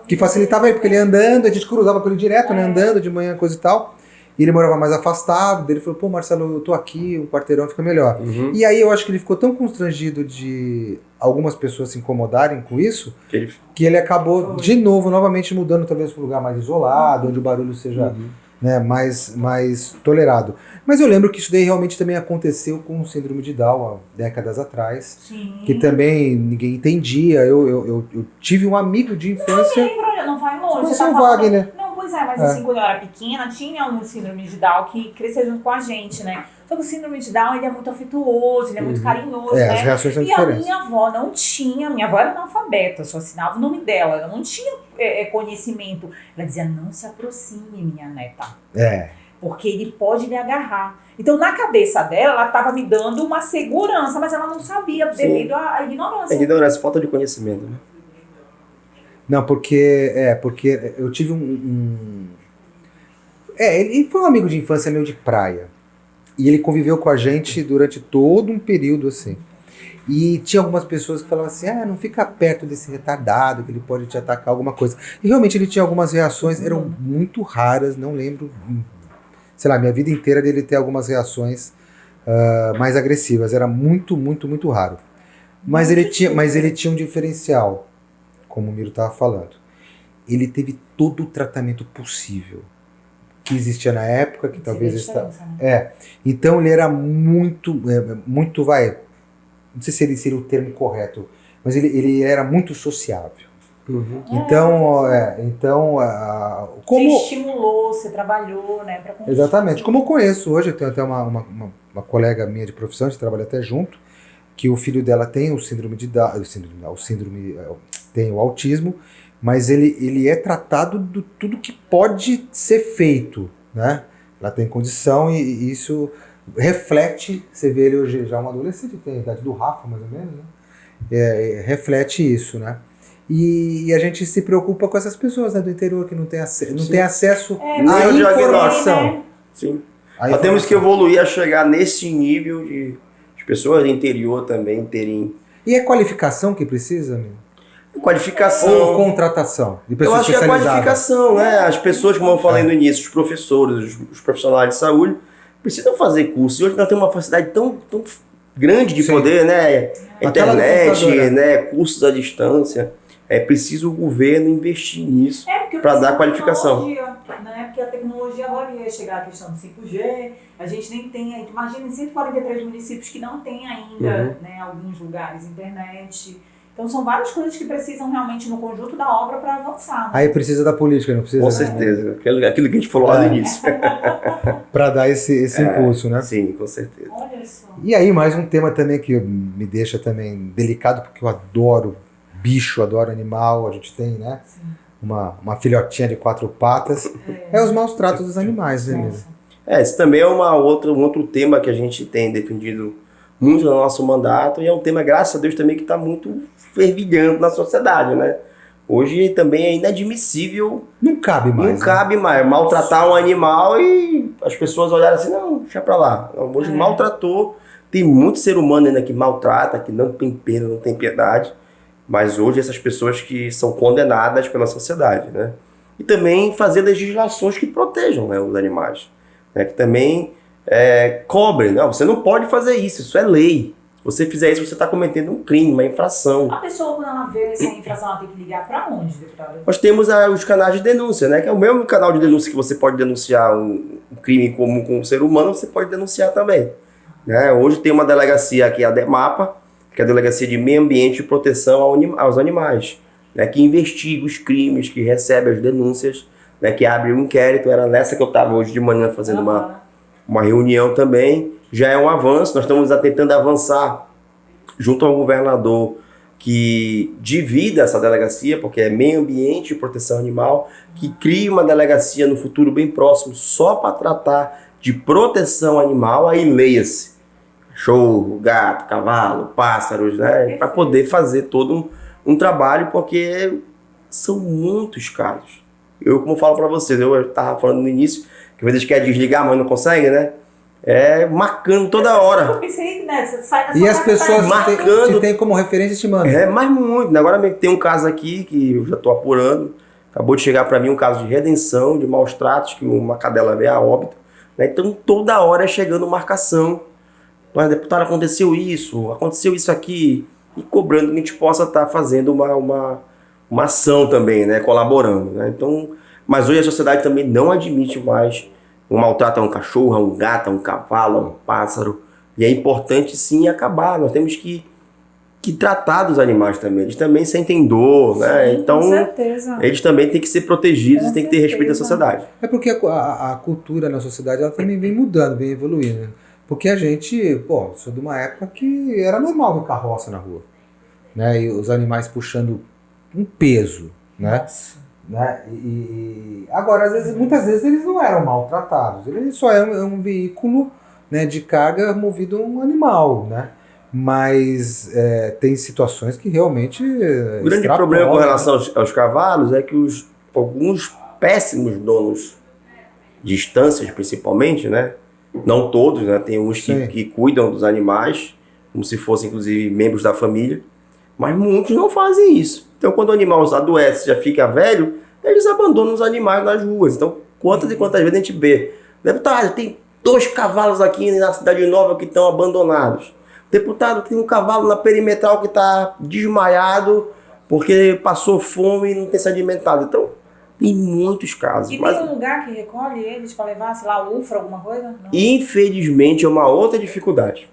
S2: que facilitava ele, porque ele andando, a gente cruzava com ele direto, né, andando de manhã, coisa e tal, e ele morava mais afastado, daí ele falou, pô, Marcelo, eu tô aqui, um quarteirão fica melhor. E aí eu acho que ele ficou tão constrangido de algumas pessoas se incomodarem com isso, que ele acabou de novo, novamente mudando talvez para um lugar mais isolado, onde o barulho seja né, mais tolerado. Mas eu lembro que isso daí realmente também aconteceu com o síndrome de Down há décadas atrás, que também ninguém entendia. Eu tive um amigo de infância...
S1: Não vai longe.
S2: Você o Wagner.
S1: Não, pois é, mas assim, quando eu era pequena, tinha um síndrome de Down que crescia junto com a gente, né? Só que o síndrome de Down, ele é muito afetuoso, ele é muito carinhoso, né?
S2: As reações são
S1: e
S2: diferentes.
S1: a minha avó não tinha, minha avó era analfabeta, só assinava o nome dela, ela não tinha conhecimento. Ela dizia, não se aproxime, minha neta. Porque ele pode lhe agarrar. Então, na cabeça dela, ela estava me dando uma segurança, mas ela não sabia, devido à ignorância.
S3: Ignorância, falta de conhecimento, né?
S2: Não, porque eu tive ele foi um amigo de infância meu de praia. E ele conviveu com a gente durante todo um período, assim. E tinha algumas pessoas que falavam assim, não fica perto desse retardado, que ele pode te atacar, alguma coisa. E realmente ele tinha algumas reações, eram muito raras, não lembro, sei lá, minha vida inteira dele ter algumas reações mais agressivas. Era muito, muito, muito raro. Mas ele tinha um diferencial, como o Miro estava falando. Ele teve todo o tratamento possível que existia na época, que talvez está. Então ele era muito, não sei se ele seria o termo correto, mas ele era muito sociável. Então, como
S1: você estimulou, você trabalhou, né?
S2: Exatamente. Como eu conheço hoje, eu tenho até uma colega minha de profissão, a gente trabalha até junto, que o filho dela tem o síndrome de Down, tem o autismo, mas ele é tratado de tudo que pode ser feito, né? Ela tem condição e isso reflete, você vê ele hoje já um adolescente, tem a idade do Rafa, mais ou menos, né? Reflete isso, né? E a gente se preocupa com essas pessoas, né, do interior que não tem acesso à informação.
S3: Sim. Nós temos que evoluir a chegar nesse nível de pessoas do interior também terem...
S2: E é qualificação que precisa, amigo?
S3: Qualificação.
S2: Ou contratação de
S3: pessoas especializadas? Eu acho que é qualificação, né? As pessoas, como eu falei no início, os professores, os profissionais de saúde, precisam fazer cursos. E hoje nós temos uma facilidade tão grande de poder, né? Internet, né? Cursos à distância. É preciso o governo investir nisso para dar qualificação.
S1: Né? Porque a tecnologia agora ia chegar a questão do 5G, a gente nem tem, imagina, 143 municípios que não tem ainda, né, alguns lugares, internet. Então são várias coisas que precisam realmente no conjunto da obra para avançar. Né?
S2: Aí precisa da política, não precisa?
S3: Com certeza, aquilo que a gente falou lá no início.
S2: Para dar esse impulso, né?
S3: Sim, com certeza.
S1: Olha só.
S2: E aí mais um tema também que me deixa também delicado, porque eu adoro bicho, adoro animal, a gente tem, né? Uma filhotinha de 4 patas. É os maus tratos dos animais, né, mesmo?
S3: Esse também é um outro tema que a gente tem defendido muito no nosso mandato, e é um tema, graças a Deus, também que está muito fervilhando na sociedade, né? Hoje também é inadmissível.
S2: Não cabe mais.
S3: Não cabe mais. Maltratar um animal e as pessoas olharem assim, não, deixa pra lá. Hoje maltratou. Tem muito ser humano ainda que maltrata, que não tem pena, não tem piedade. Mas hoje essas pessoas que são condenadas pela sociedade, né? E também fazer legislações que protejam, né, os animais. Né? Que também cobrem. Não, você não pode fazer isso é lei. Se você fizer isso, você está cometendo um crime, uma infração.
S1: A pessoa, quando ela vê essa infração, ela tem que ligar para onde, deputado?
S3: Nós temos os canais de denúncia, né? Que é o mesmo canal de denúncia que você pode denunciar um crime comum com um ser humano, você pode denunciar também. Né? Hoje tem uma delegacia aqui, a DEMAPA, que é a Delegacia de Meio Ambiente e Proteção aos Animais, né? Que investiga os crimes, que recebe as denúncias, né? Que abre um inquérito. Era nessa que eu estava hoje de manhã fazendo uma reunião também. Já é um avanço, nós estamos tentando avançar junto ao governador que divida essa delegacia, porque é Meio Ambiente e Proteção Animal, que crie uma delegacia no futuro bem próximo só para tratar de proteção animal. Aí leia-se cachorro, gato, cavalo, pássaros, né? Para poder fazer todo um trabalho, porque são muitos casos. Eu, como falo para vocês, eu estava falando no início, que às vezes quer desligar, mas não consegue, né? Marcando toda hora.
S1: Eu pensei, né? Você sai da
S2: E
S1: sua
S2: as
S1: casa,
S2: pessoas
S3: marcando.
S2: que tem como referência te mandam.
S3: Mas muito. Né? Agora tem um caso aqui que eu já estou apurando. Acabou de chegar para mim um caso de redenção, de maus tratos, que uma cadela veio a óbito. Né? Então toda hora é chegando marcação. Mas, deputado, aconteceu isso aqui. E cobrando que a gente possa estar fazendo uma ação também, né? Colaborando. Né? Então, mas hoje a sociedade também não admite mais um maltrato a um cachorro, a um gato, a um cavalo, a um pássaro. E é importante sim acabar. Nós temos que tratar dos animais também. Eles também sentem dor, né?
S1: Sim,
S3: então,
S1: com certeza.
S3: eles também têm que ser protegidos e têm que ter respeito da sociedade.
S2: É porque a cultura na sociedade ela também vem mudando, vem evoluindo. Porque a gente, sou de uma época que era normal ver carroça na rua. Né? E os animais puxando um peso, né?
S1: Nossa.
S2: Né? Agora, muitas vezes eles não eram maltratados. Ele só é um veículo, né, de carga movido a um animal, né? Mas tem situações que realmente
S3: O grande problema com relação aos cavalos é que alguns péssimos donos de estâncias, principalmente, né? Não todos, né? Tem uns que cuidam dos animais, como se fossem, inclusive, membros da família. Mas muitos não fazem isso. Então, quando o animal adoece, já fica velho, eles abandonam os animais nas ruas. Então, quantas e quantas vezes a gente vê? Deputado, tem 2 cavalos aqui na Cidade Nova que estão abandonados. Deputado, tem um cavalo na perimetral que está desmaiado porque passou fome e não tem se alimentado. Então, tem muitos casos.
S1: E tem um lugar que recolhe eles para levar, sei lá, UFRA, alguma coisa? Não.
S3: Infelizmente, é uma outra dificuldade.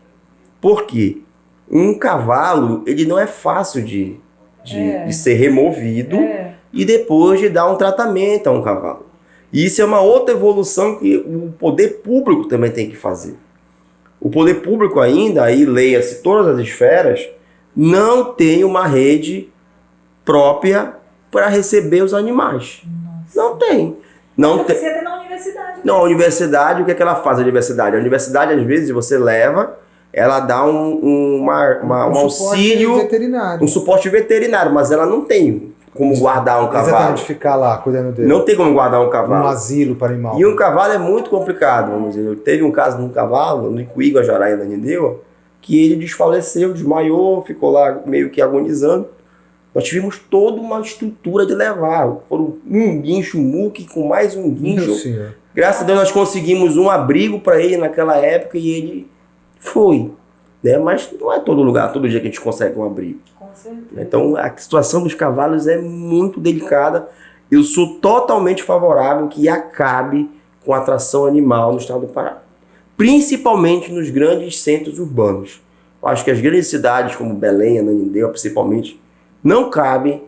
S3: Por quê? Um cavalo, ele não é fácil de ser removido e depois de dar um tratamento a um cavalo. E isso é uma outra evolução que o poder público também tem que fazer. O poder público ainda, aí leia-se todas as esferas, não tem uma rede própria para receber os animais.
S1: Nossa.
S3: Não tem. Não tem.
S1: Você até na universidade.
S3: Não, a universidade, o que é que ela faz? A universidade, às vezes, você leva, ela dá um auxílio,
S2: veterinário.
S3: um suporte veterinário, mas ela não tem como guardar um cavalo.
S2: Exatamente, ficar lá cuidando dele.
S3: Não tem como guardar um cavalo.
S2: Um asilo para animal.
S3: E um cavalo é muito complicado, vamos dizer. Teve um caso de um cavalo, no Icuí, Guajará, na Ananindeua, que ele desfaleceu, desmaiou, ficou lá meio que agonizando. Nós tivemos toda uma estrutura de levar. Foram um guincho, muque com mais um guincho. Graças a Deus nós conseguimos um abrigo para ele naquela época e ele foi. Né? Mas não é todo lugar, todo dia que a gente consegue um abrigo.
S1: Com certeza.
S3: Então a situação dos cavalos é muito delicada. Eu sou totalmente favorável que acabe com a atração animal no estado do Pará. Principalmente nos grandes centros urbanos. Eu acho que as grandes cidades como Belém, Ananindeua, principalmente, não cabe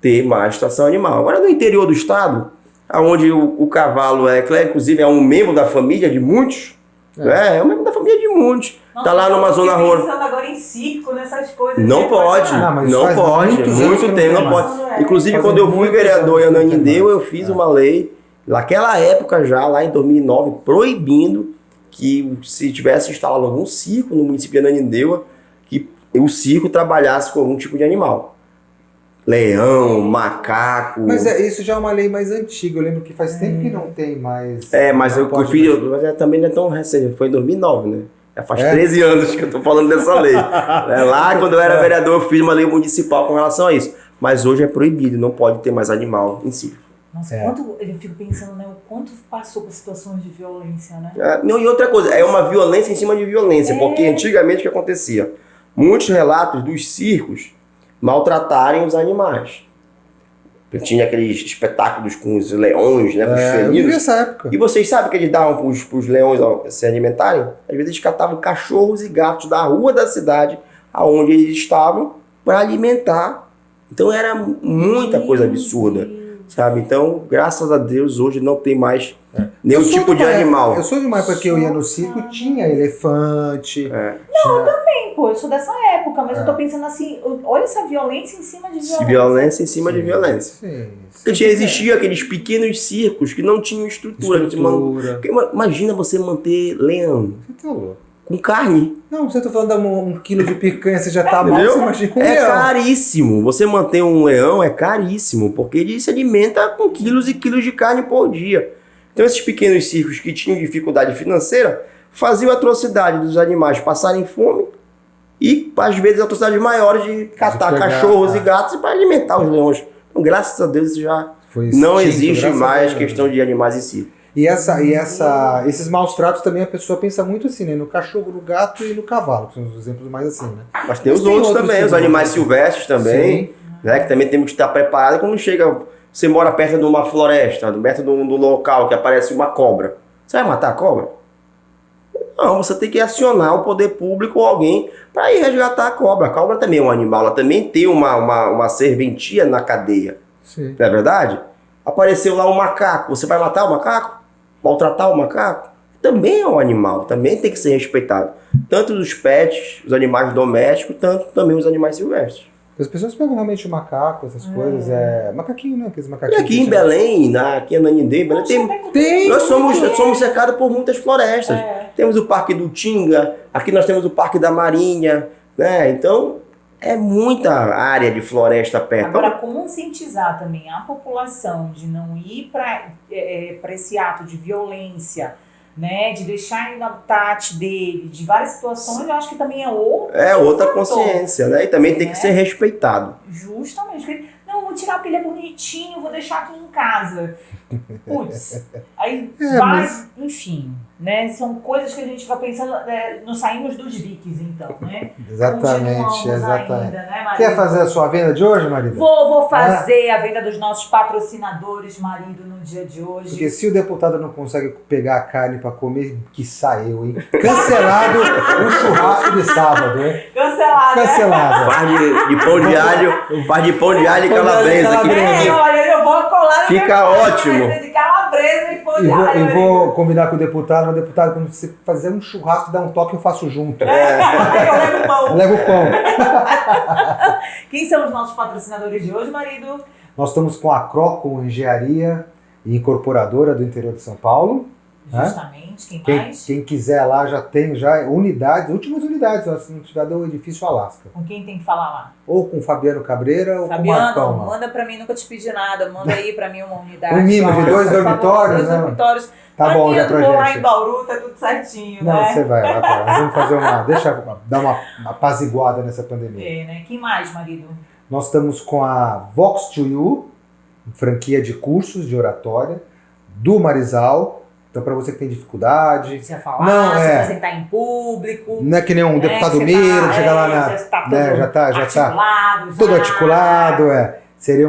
S3: ter mais atração animal. Agora no interior do estado, onde o cavalo inclusive é um membro da família de muitos, é um membro da família de muitos. Está lá numa zona rural.
S1: Pensando agora em circo, nessas coisas.
S3: Não pode, não pode. Muito tempo não pode. Inclusive, quando eu fui vereador em Ananindeua, eu fiz uma lei, naquela época já, lá em 2009, proibindo que se tivesse instalado algum circo no município de Ananindeua, que o circo trabalhasse com algum tipo de animal. Leão, macaco.
S2: Mas isso já é uma lei mais antiga. Eu lembro que faz tempo que não tem mais.
S3: Mas eu fiz, mas também não é tão recente. Foi em 2009, né? Já faz 13 anos que eu tô falando dessa lei. Lá, quando eu era vereador, eu fiz uma lei municipal com relação a isso. Mas hoje é proibido, não pode ter mais animal em si.
S1: Nossa, eu fico pensando, né? O quanto passou por situações de violência, né?
S3: Não, e outra coisa, é uma violência em cima de violência. Porque antigamente o que acontecia? Muitos relatos dos circos maltratarem os animais. Tinha aqueles espetáculos com os leões, né, com os felinos.
S2: Eu vi essa época.
S3: E vocês sabem que eles davam para os leões se alimentarem? Às vezes eles catavam cachorros e gatos da rua da cidade, aonde eles estavam, para alimentar. Então era muita coisa absurda, sabe? Então, graças a Deus, hoje não tem mais nenhum tipo de animal.
S2: Eu sou de uma época que eu ia no circo, tinha elefante.
S1: Não, eu também, pô, eu sou dessa época, mas eu tô pensando assim, olha essa violência em cima de violência.
S3: Violência em cima de violência.
S2: Sim.
S3: Porque existia aqueles pequenos circos que não tinham estrutura. Porque imagina você manter leão.
S2: Você tá louco.
S3: com carne.
S2: Não, você tá falando de 1 quilo de picanha, você já tá mal,
S3: Entendeu?
S2: você imagina um
S3: É
S2: leão.
S3: caríssimo. Você manter um leão é caríssimo, porque ele se alimenta com quilos e quilos de carne por dia. Então esses pequenos circos que tinham dificuldade financeira faziam a atrocidade dos animais passarem fome e, às vezes, atrocidades maiores de catar
S2: pegar,
S3: cachorros e gatos para alimentar os leões. Então, graças a Deus, isso já
S2: Foi
S3: não
S2: extinto,
S3: existe
S2: graças a
S3: mais
S2: Deus.
S3: questão de animais em si.
S2: E esses maus tratos também a pessoa pensa muito assim, né? No cachorro, no gato e no cavalo, que são os exemplos mais assim, né?
S3: Mas tem os outros também, os animais silvestres também,
S2: Sim.
S3: né? Que também temos que estar preparados quando chega. Você mora perto de uma floresta, perto de um local que aparece uma cobra. Você vai matar a cobra? Não, você tem que acionar o poder público ou alguém para ir resgatar a cobra. A cobra também é um animal, ela também tem uma serventia na cadeia.
S2: Sim.
S3: Não é verdade? Apareceu lá um macaco, você vai matar o macaco? Maltratar o macaco? Também é um animal, também tem que ser respeitado. Tanto os pets, os animais domésticos, tanto também os animais silvestres.
S2: As pessoas pegam realmente o macaco, essas coisas, macaquinho, né? Aqueles
S3: E
S2: macaquinhos.
S3: aqui em Belém, aqui em Ananindê, Belém,
S2: Tem.
S3: nós somos cercados por muitas florestas. Temos o Parque do Tinga, aqui nós temos o Parque da Marinha, né? Então, é muita área de floresta perto.
S1: Agora, conscientizar também a população de não ir para esse ato de violência, né, de deixar ele no habitat dele, de várias situações, eu acho que também é
S3: outra
S1: fator.
S3: consciência, né? E também tem que ser respeitado.
S1: Justamente. Não, vou tirar porque ele é bonitinho, vou deixar aqui em casa. Putz, aí enfim, né? São coisas que a gente vai pensando, nós saímos dos vikings, então, né?
S2: Exatamente,
S1: Continuamos
S2: exatamente.
S1: ainda, né, marido?
S2: Quer fazer a sua venda de hoje, marido?
S1: Vou fazer a venda dos nossos patrocinadores, marido, no dia de hoje.
S2: Porque se o deputado não consegue pegar a carne pra comer, que saiu, hein? Cancelado o churrasco de sábado, hein?
S1: Cancelado,
S2: Cancelado.
S3: Faz de pão de alho e calabresa.
S1: Olha, eu vou colar no
S3: Fica
S1: meu
S3: ótimo.
S1: de calabresa e pão de alho.
S2: E vou combinar com o deputado, mas o deputado, quando você fazer um churrasco, dá um toque, eu faço junto.
S1: Eu levo o pão.
S2: Leva o pão.
S1: Quem são os nossos patrocinadores de hoje, marido?
S2: Nós estamos com a Croco Engenharia e Incorporadora do interior de São Paulo.
S1: Justamente, quem mais?
S2: Quem quiser lá já tem unidades, últimas unidades, ó, se não tiver do edifício Alasca.
S1: Com quem tem que falar lá?
S2: Ou com o Fabiano Cabreira ou com o
S1: Fabiano,
S2: Marcão.
S1: manda pra mim, nunca te pedi nada. Manda aí pra mim uma unidade.
S2: Um mimo de 2 dormitórios,
S1: Dois
S2: né?
S1: dormitórios.
S2: Tá bom, já pra
S1: vou lá
S2: gente.
S1: em Bauru, tá tudo certinho,
S2: Não,
S1: né?
S2: você vai lá, cara. Nós vamos fazer dar uma apaziguada nessa pandemia.
S1: Né? Quem mais, marido?
S2: Nós estamos com a Vox to You, franquia de cursos de oratória, do Marizal. Então, para você que tem dificuldade.
S1: Você ia falar,
S2: Não,
S1: se
S2: é.
S1: apresentar em público.
S2: Não é que nem um deputado Miro, que chega lá na. Já tá todo articulado, Seria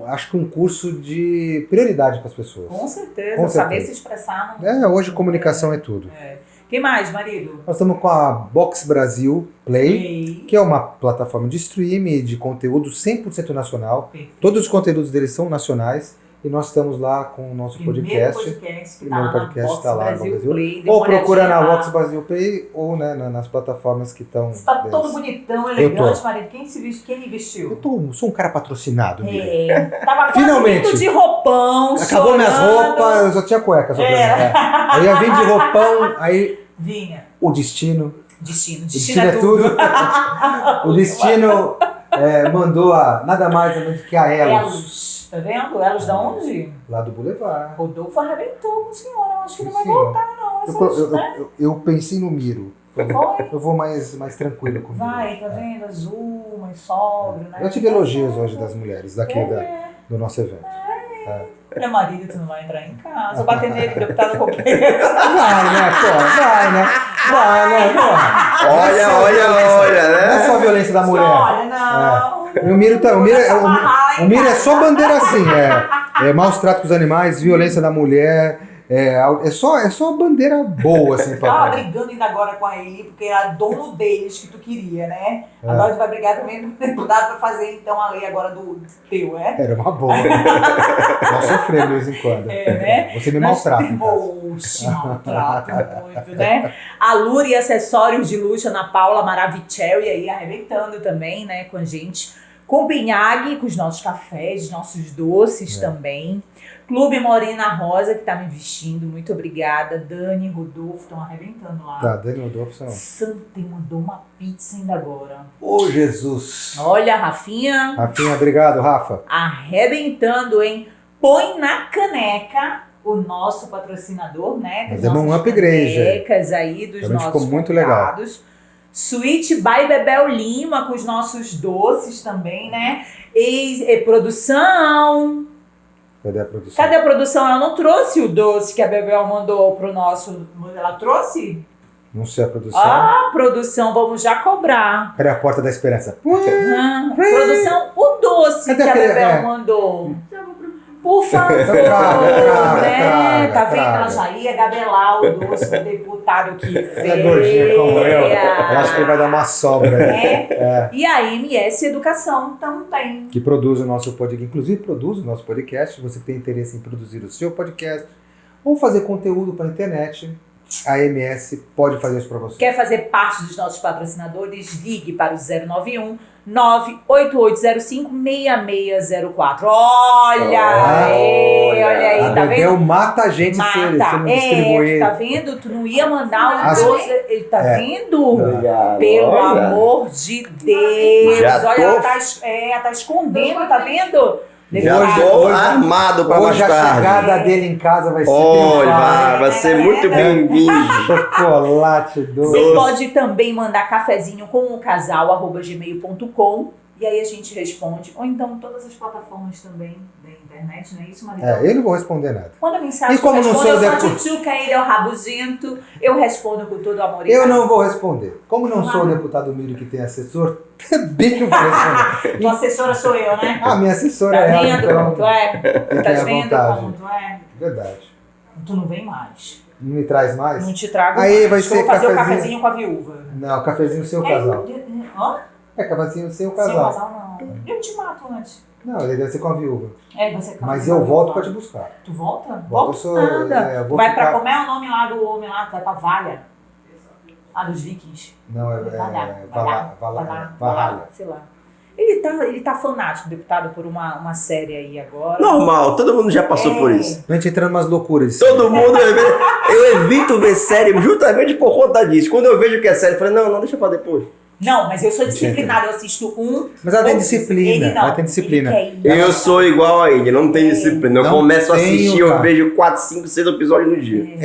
S2: acho que um curso de prioridade para as pessoas.
S1: Com certeza,
S2: Com
S1: saber
S2: certeza.
S1: se expressar. Não...
S2: Hoje comunicação é tudo.
S1: Quem mais, marido?
S2: Nós estamos com a Box Brasil Play, que é uma plataforma de streaming de conteúdo 100% nacional.
S1: Perfeito.
S2: Todos os conteúdos deles são nacionais. E nós estamos lá com o nosso podcast.
S1: Primeiro podcast
S2: está lá no Brasil.
S1: Play,
S2: ou procura na
S1: Vox
S2: Vox Brasil Play ou nas plataformas que estão.
S1: Você tá todo bonitão, elegante, marido. Quem investiu?
S2: Sou um cara patrocinado.
S1: Tava
S2: Finalmente.
S1: quase de roupão.
S2: Acabou minhas roupas, eu só tinha cueca. Só Eu ia vir de roupão, aí.
S1: Vinha.
S2: O destino.
S1: Destino é tudo.
S2: O destino mandou nada mais ou menos que a Elos.
S1: Tá vendo? Elos da onde?
S2: Lá do Boulevard.
S1: Rodolfo arrebentou com o senhor. Eu acho que não vai voltar, não.
S2: Eu pensei no Miro.
S1: Foi?
S2: Eu vou mais tranquilo comigo.
S1: Vai, tá vendo? Azul, mais sóbrio, né?
S2: Eu tive elogios hoje das mulheres daqui do nosso evento.
S1: Meu marido, tu não vai entrar em casa. Eu bater nele, deputado qualquer.
S2: Vai, né, pô? Vai, né?
S3: Olha, né?
S2: Não é só a violência da mulher.
S1: Olha, não.
S2: O Miro é só bandeira assim, maus tratos com os animais, violência da mulher, é só bandeira boa, assim.
S1: Tava brigando ainda agora com a Eli, porque era dono deles que tu queria, né? Agora tu vai brigar também com o deputado pra fazer, então, a lei agora do teu,
S2: Era uma boa. Nós sofremos de vez em quando.
S1: Né?
S2: Você me maltrata.
S1: Oxe, maltrata muito, né? A Lure e acessórios de luxo, Ana Paula Maravicelli aí arrebentando também, né, com a gente. Com Benhag, com os nossos cafés, nossos doces também. Clube Morena Rosa, que tá me vestindo, muito obrigada. Dani, Rodolfo, estão arrebentando lá.
S2: Tá, Dani Rodolfo são.
S1: Santa mandou uma pizza ainda agora.
S2: Ô, Jesus!
S1: Olha, Rafinha.
S2: Rafinha, obrigado, Rafa.
S1: Arrebentando, hein? Põe na caneca o nosso patrocinador, né?
S2: Nós demos um upgrade.
S1: Canecas aí dos
S2: Também
S1: nossos
S2: ficou muito legal.
S1: convidados. Sweet by Bebel Lima, com os nossos doces também, né? Produção.
S2: Cadê a produção?
S1: Cadê a produção? Ela não trouxe o doce que a Bebel mandou pro nosso... Ela trouxe?
S2: Não sei a produção.
S1: Ah, produção, vamos já cobrar.
S2: Cadê a Porta da Esperança?
S1: Produção, o doce
S2: Cadê
S1: que a
S2: aquele-
S1: Bebel mandou. Por favor,
S2: Traga,
S1: né? Tá vendo?
S2: traga.
S1: Ela já ia gabelar o doce do deputado que fez.
S2: Ela é gordinha como eu acho que ele vai dar uma sobra. Né?
S1: É. E a MS Educação também.
S2: Que produz o nosso podcast, inclusive produz o nosso podcast. Você que tem interesse em produzir o seu podcast ou fazer conteúdo para a internet, a MS pode fazer isso para você.
S1: Quer fazer parte dos nossos patrocinadores? Ligue para o 091 98805 6604. Olha aí, tá
S2: A Bebel
S1: vendo?
S2: mata a gente se ele não distribuir.
S1: Tá vendo? Tu não ia mandar o
S2: As-
S1: doce. Ele tá vendo?
S3: Obrigado.
S1: Pelo
S3: Olha.
S1: amor de Deus.
S3: Já
S1: Olha,
S3: tô-
S1: ela tá escondendo, tá vendo?
S3: Já
S2: Hoje-
S3: tô
S2: hoje-
S3: armado para mais
S2: Hoje a
S3: tarde.
S2: chegada dele em casa vai ser
S3: Olha, vai ser muito bem-vindo.
S2: chocolate doce.
S1: Você pode também mandar cafezinho com o casal @gmail.com e aí a gente responde. Ou então todas as plataformas também da internet, não é isso, Maridão?
S2: Eu não vou responder nada.
S1: Manda mensagem,
S2: E como
S1: eu
S2: não
S1: respondo,
S2: sou
S1: eu sou a
S2: deputado?
S1: tchutchuca, ele é o rabugento, eu respondo com todo amor e
S2: Eu
S1: carinho.
S2: não vou responder. Como não sou o deputado Miro que tem assessor, também não vou responder.
S1: Tua assessora sou eu, né?
S2: A minha assessora
S1: Tá
S2: é ela,
S1: vendo?
S2: então.
S1: Tu é?
S2: fiquem
S1: Tá
S2: à
S1: vendo
S2: vontade.
S1: como tu é?
S2: Verdade.
S1: Tu não vem mais.
S2: Não me traz mais?
S1: Não te trago
S2: Aí
S1: mais.
S2: vai
S1: Acho que eu
S2: ser
S1: vou fazer o
S2: cafezinho.
S1: cafezinho com a viúva.
S2: Não, cafezinho sem o casal.
S1: Hã?
S2: É cafezinho sem o
S1: Sem o
S2: casal.
S1: casal, não. Eu te mato antes.
S2: Não, ele deve ser com a viúva.
S1: Você
S2: Mas eu volto pra te buscar.
S1: Tu volta?
S2: Volto, eu sou-
S1: nada.
S2: eu vou
S1: Vai
S2: ficar-
S1: pra... Como é o nome lá do homem lá? Vai pra Valha. Lá dos vikings.
S2: Não, é
S1: Valhalla. Sei lá. Ele tá fanático, deputado, por uma série aí agora.
S3: Normal, todo mundo já passou por isso.
S2: A gente entrando umas loucuras.
S3: Todo mundo, eu evito ver série justamente por conta disso. Quando eu vejo que é série, eu falei, não, deixa pra depois.
S1: Não, mas eu sou disciplinada, eu assisto um.
S2: Mas ela tem
S1: outro.
S2: disciplina,
S1: Ele não.
S2: ela tem disciplina.
S1: Ele quer ir.
S3: Eu sou igual a ele, não tenho disciplina. Eu
S2: Não
S3: começo a assistir,
S2: tenho,
S3: eu
S2: cara.
S3: vejo 4, 5, 6 episódios no dia.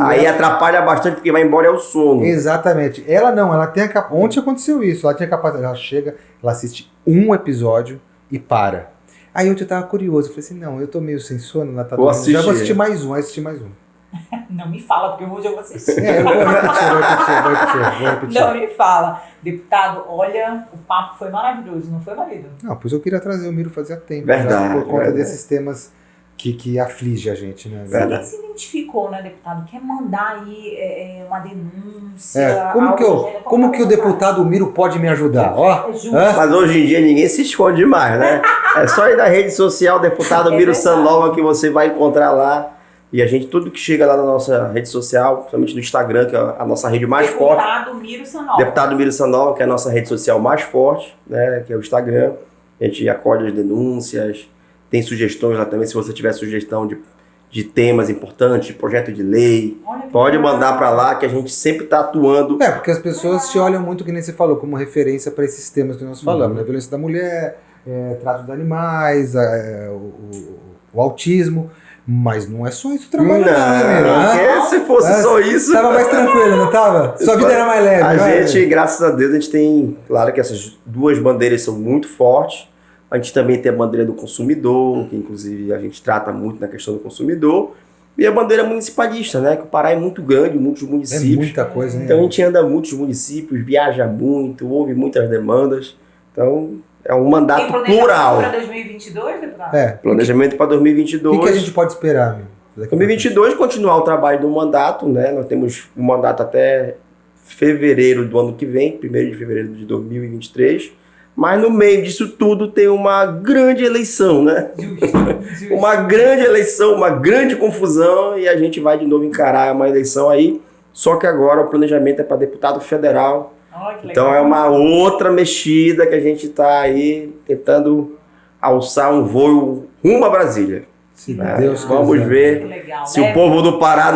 S3: Aí atrapalha bastante porque vai embora é o sono.
S2: Exatamente. Ela não, ela tem a capacidade. Ontem aconteceu isso. Ela tinha capacidade. Ela chega, ela assiste um episódio e para. Aí ontem eu tava curioso. Eu falei assim: não, eu tô meio sem sono, ela tá
S3: Vou
S2: dormindo. Já vou
S3: assistir.
S2: assistir mais um, aí assisti mais um.
S1: Não me fala, porque hoje eu vou assistir.
S2: Eu vou repetir.
S1: Não me fala. Deputado, olha, o papo foi maravilhoso, não foi, marido?
S2: Não, pois eu queria trazer o Miro fazia tempo.
S3: Verdade,
S2: já, por conta
S3: verdade.
S2: desses temas que aflige a gente, né?
S1: Você nem
S3: Verdade.
S1: se identificou, né, deputado? Quer mandar aí uma denúncia?
S2: Como que o deputado Miro pode me ajudar? Ó,
S1: É justo.
S2: hã?
S3: Mas hoje em dia ninguém se esconde mais, né? É só ir na rede social, deputado
S1: É
S3: Miro
S1: verdade.
S3: Sanlova, que você vai encontrar lá. E a gente, tudo que chega lá na nossa rede social, principalmente no Instagram, que é a nossa rede mais forte.
S1: Deputado Miro Sanova.
S3: Deputado Miro Sanlova, que é a nossa rede social mais forte, né? Que é o Instagram. A gente acolhe as denúncias, tem sugestões lá também, se você tiver sugestão de temas importantes, de projeto de lei.
S1: Olha que
S3: Pode
S1: legal.
S3: mandar para lá, que a gente sempre está atuando.
S2: É, porque as pessoas te olham muito, que nem você falou, como referência para esses temas que nós falamos, né? Violência da mulher, trato dos animais, o autismo, mas não é só isso o trabalho, né, Miro? Hã?
S3: porque se fosse só isso...
S2: Tava mais tranquilo, não tava? Sua vida era mais leve,
S3: A
S2: vai?
S3: gente, graças a Deus, a gente tem... Claro que essas duas bandeiras são muito fortes. A gente também tem a bandeira do consumidor, que inclusive a gente trata muito na questão do consumidor. E a bandeira municipalista, né? Que o Pará é muito grande, muitos
S2: É
S3: municípios.
S2: muita coisa, né?
S3: Então a gente anda muitos municípios, viaja muito, ouve muitas demandas. Então é um mandato
S1: Tem planejamento
S3: plural.
S1: para 2022, deputado?
S3: Planejamento para
S2: O
S3: 2022.
S2: que a gente pode esperar, meu?
S3: 2022 continuar o trabalho do mandato, né? Nós temos um mandato até fevereiro do ano que vem, 1º de fevereiro de 2023. Mas no meio disso tudo tem uma grande eleição, né?
S1: Justo.
S3: Uma grande eleição, uma grande confusão e a gente vai de novo encarar uma eleição aí. Só que agora o planejamento é para deputado federal.
S1: Olha que
S3: Então
S1: legal.
S3: é uma outra mexida que a gente está aí tentando alçar um voo rumo a Brasília.
S2: Se
S3: né?
S2: Deus
S3: Vamos
S2: quiser.
S1: Que
S3: ver
S1: legal,
S3: se
S1: né?
S3: o povo do Pará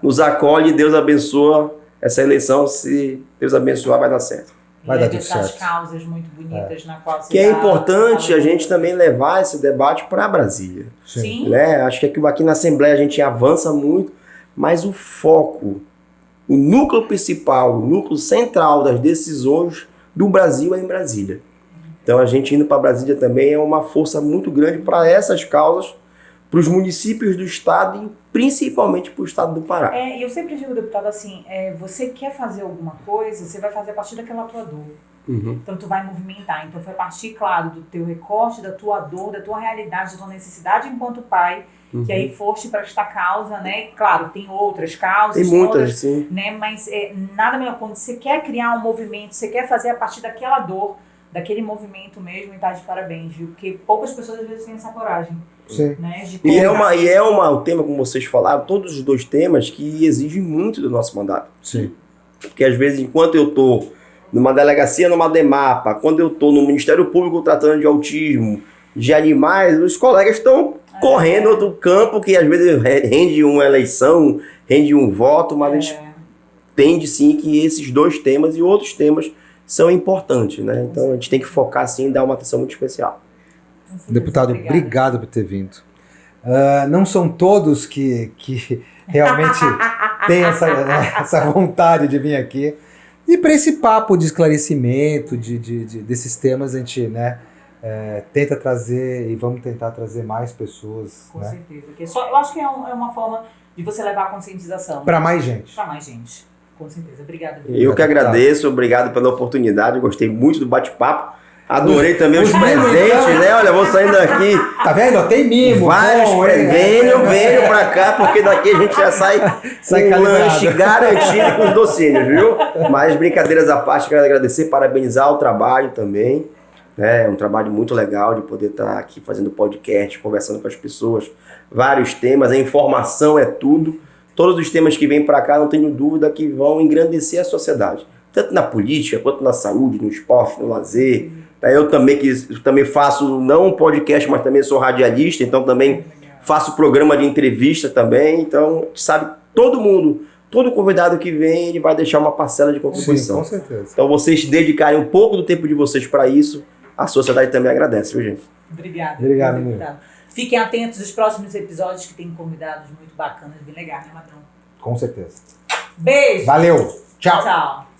S3: nos acolhe, Deus abençoa essa eleição. Se Deus abençoar, vai dar certo.
S2: Vai dar
S1: Leve
S2: tudo
S1: essas
S2: certo.
S1: causas muito bonitas na qual você
S3: Que é
S1: tá
S3: importante a
S1: falando.
S3: gente também levar esse debate para Brasília.
S1: Sim.
S3: Né? Acho que aqui na Assembleia a gente avança muito, mas o foco, o núcleo principal, o núcleo central das decisões do Brasil é em Brasília. Então a gente indo para Brasília também é uma força muito grande para essas causas, para os municípios do estado e principalmente para o estado do Pará.
S1: E eu sempre digo, deputado, assim, você quer fazer alguma coisa, você vai fazer a partir daquela tua dor.
S3: Uhum.
S1: Então tu vai movimentar. Então foi a partir, claro, do teu recorte, da tua dor, da tua realidade, da tua necessidade enquanto pai, que aí foste para esta causa, né? Claro, tem outras causas.
S3: Tem muitas,
S1: outras,
S3: sim.
S1: né? Mas nada melhor quando você quer criar um movimento, você quer fazer a partir daquela dor, daquele movimento mesmo, e tá de parabéns, viu? Porque poucas pessoas às vezes têm essa coragem.
S2: Sim.
S1: Né? De
S3: E
S1: colocar.
S3: o tema, como vocês falaram, todos os dois temas que exigem muito do nosso mandato.
S2: Sim.
S3: Porque às vezes, enquanto eu estou numa delegacia, numa DEMAPA, quando eu estou no Ministério Público tratando de autismo, de animais, os colegas estão correndo outro campo que às vezes rende uma eleição, rende um voto, mas a gente entende sim que esses dois temas e outros temas são importantes, né? Então a gente tem que focar sim e dar uma atenção muito especial.
S2: Deputado, obrigado por ter vindo. Não são todos que realmente têm essa vontade de vir aqui. E para esse papo de esclarecimento desses temas, a gente, né, tenta trazer e vamos tentar trazer mais pessoas.
S1: Com
S2: né?
S1: certeza. Porque eu acho que é uma forma de você levar a conscientização.
S2: Para mais gente.
S1: Para mais gente. Com certeza. Obrigada.
S3: Eu que agradeço, obrigado pela oportunidade, gostei muito do bate-papo. Adorei também os presentes, né? Olha, vou saindo daqui.
S2: Tá vendo? Tem mimo.
S3: Vários venho pra cá, porque daqui a gente já sai com um lanche garantido com os docinhos, viu? Mas brincadeiras à parte, quero agradecer, parabenizar o trabalho também. É um trabalho muito legal de poder estar aqui fazendo podcast, conversando com as pessoas. Vários temas, a informação é tudo. Todos os temas que vêm para cá, não tenho dúvida que vão engrandecer a sociedade. Tanto na política, quanto na saúde, no esporte, no lazer. Eu também faço, não um podcast, mas também sou radialista, então também faço programa de entrevista também. Então, sabe, todo mundo, todo convidado que vem, ele vai deixar uma parcela de contribuição.
S2: Sim, com certeza.
S3: Então, vocês dedicarem um pouco do tempo de vocês para isso, a sociedade também agradece, viu, gente?
S1: Obrigada.
S2: Obrigado,
S1: deputado. Fiquem atentos aos próximos episódios que tem convidados muito bacanas, bem legais, né, Matrão?
S2: Com certeza.
S1: Beijo!
S2: Valeu. Tchau.
S1: Tchau.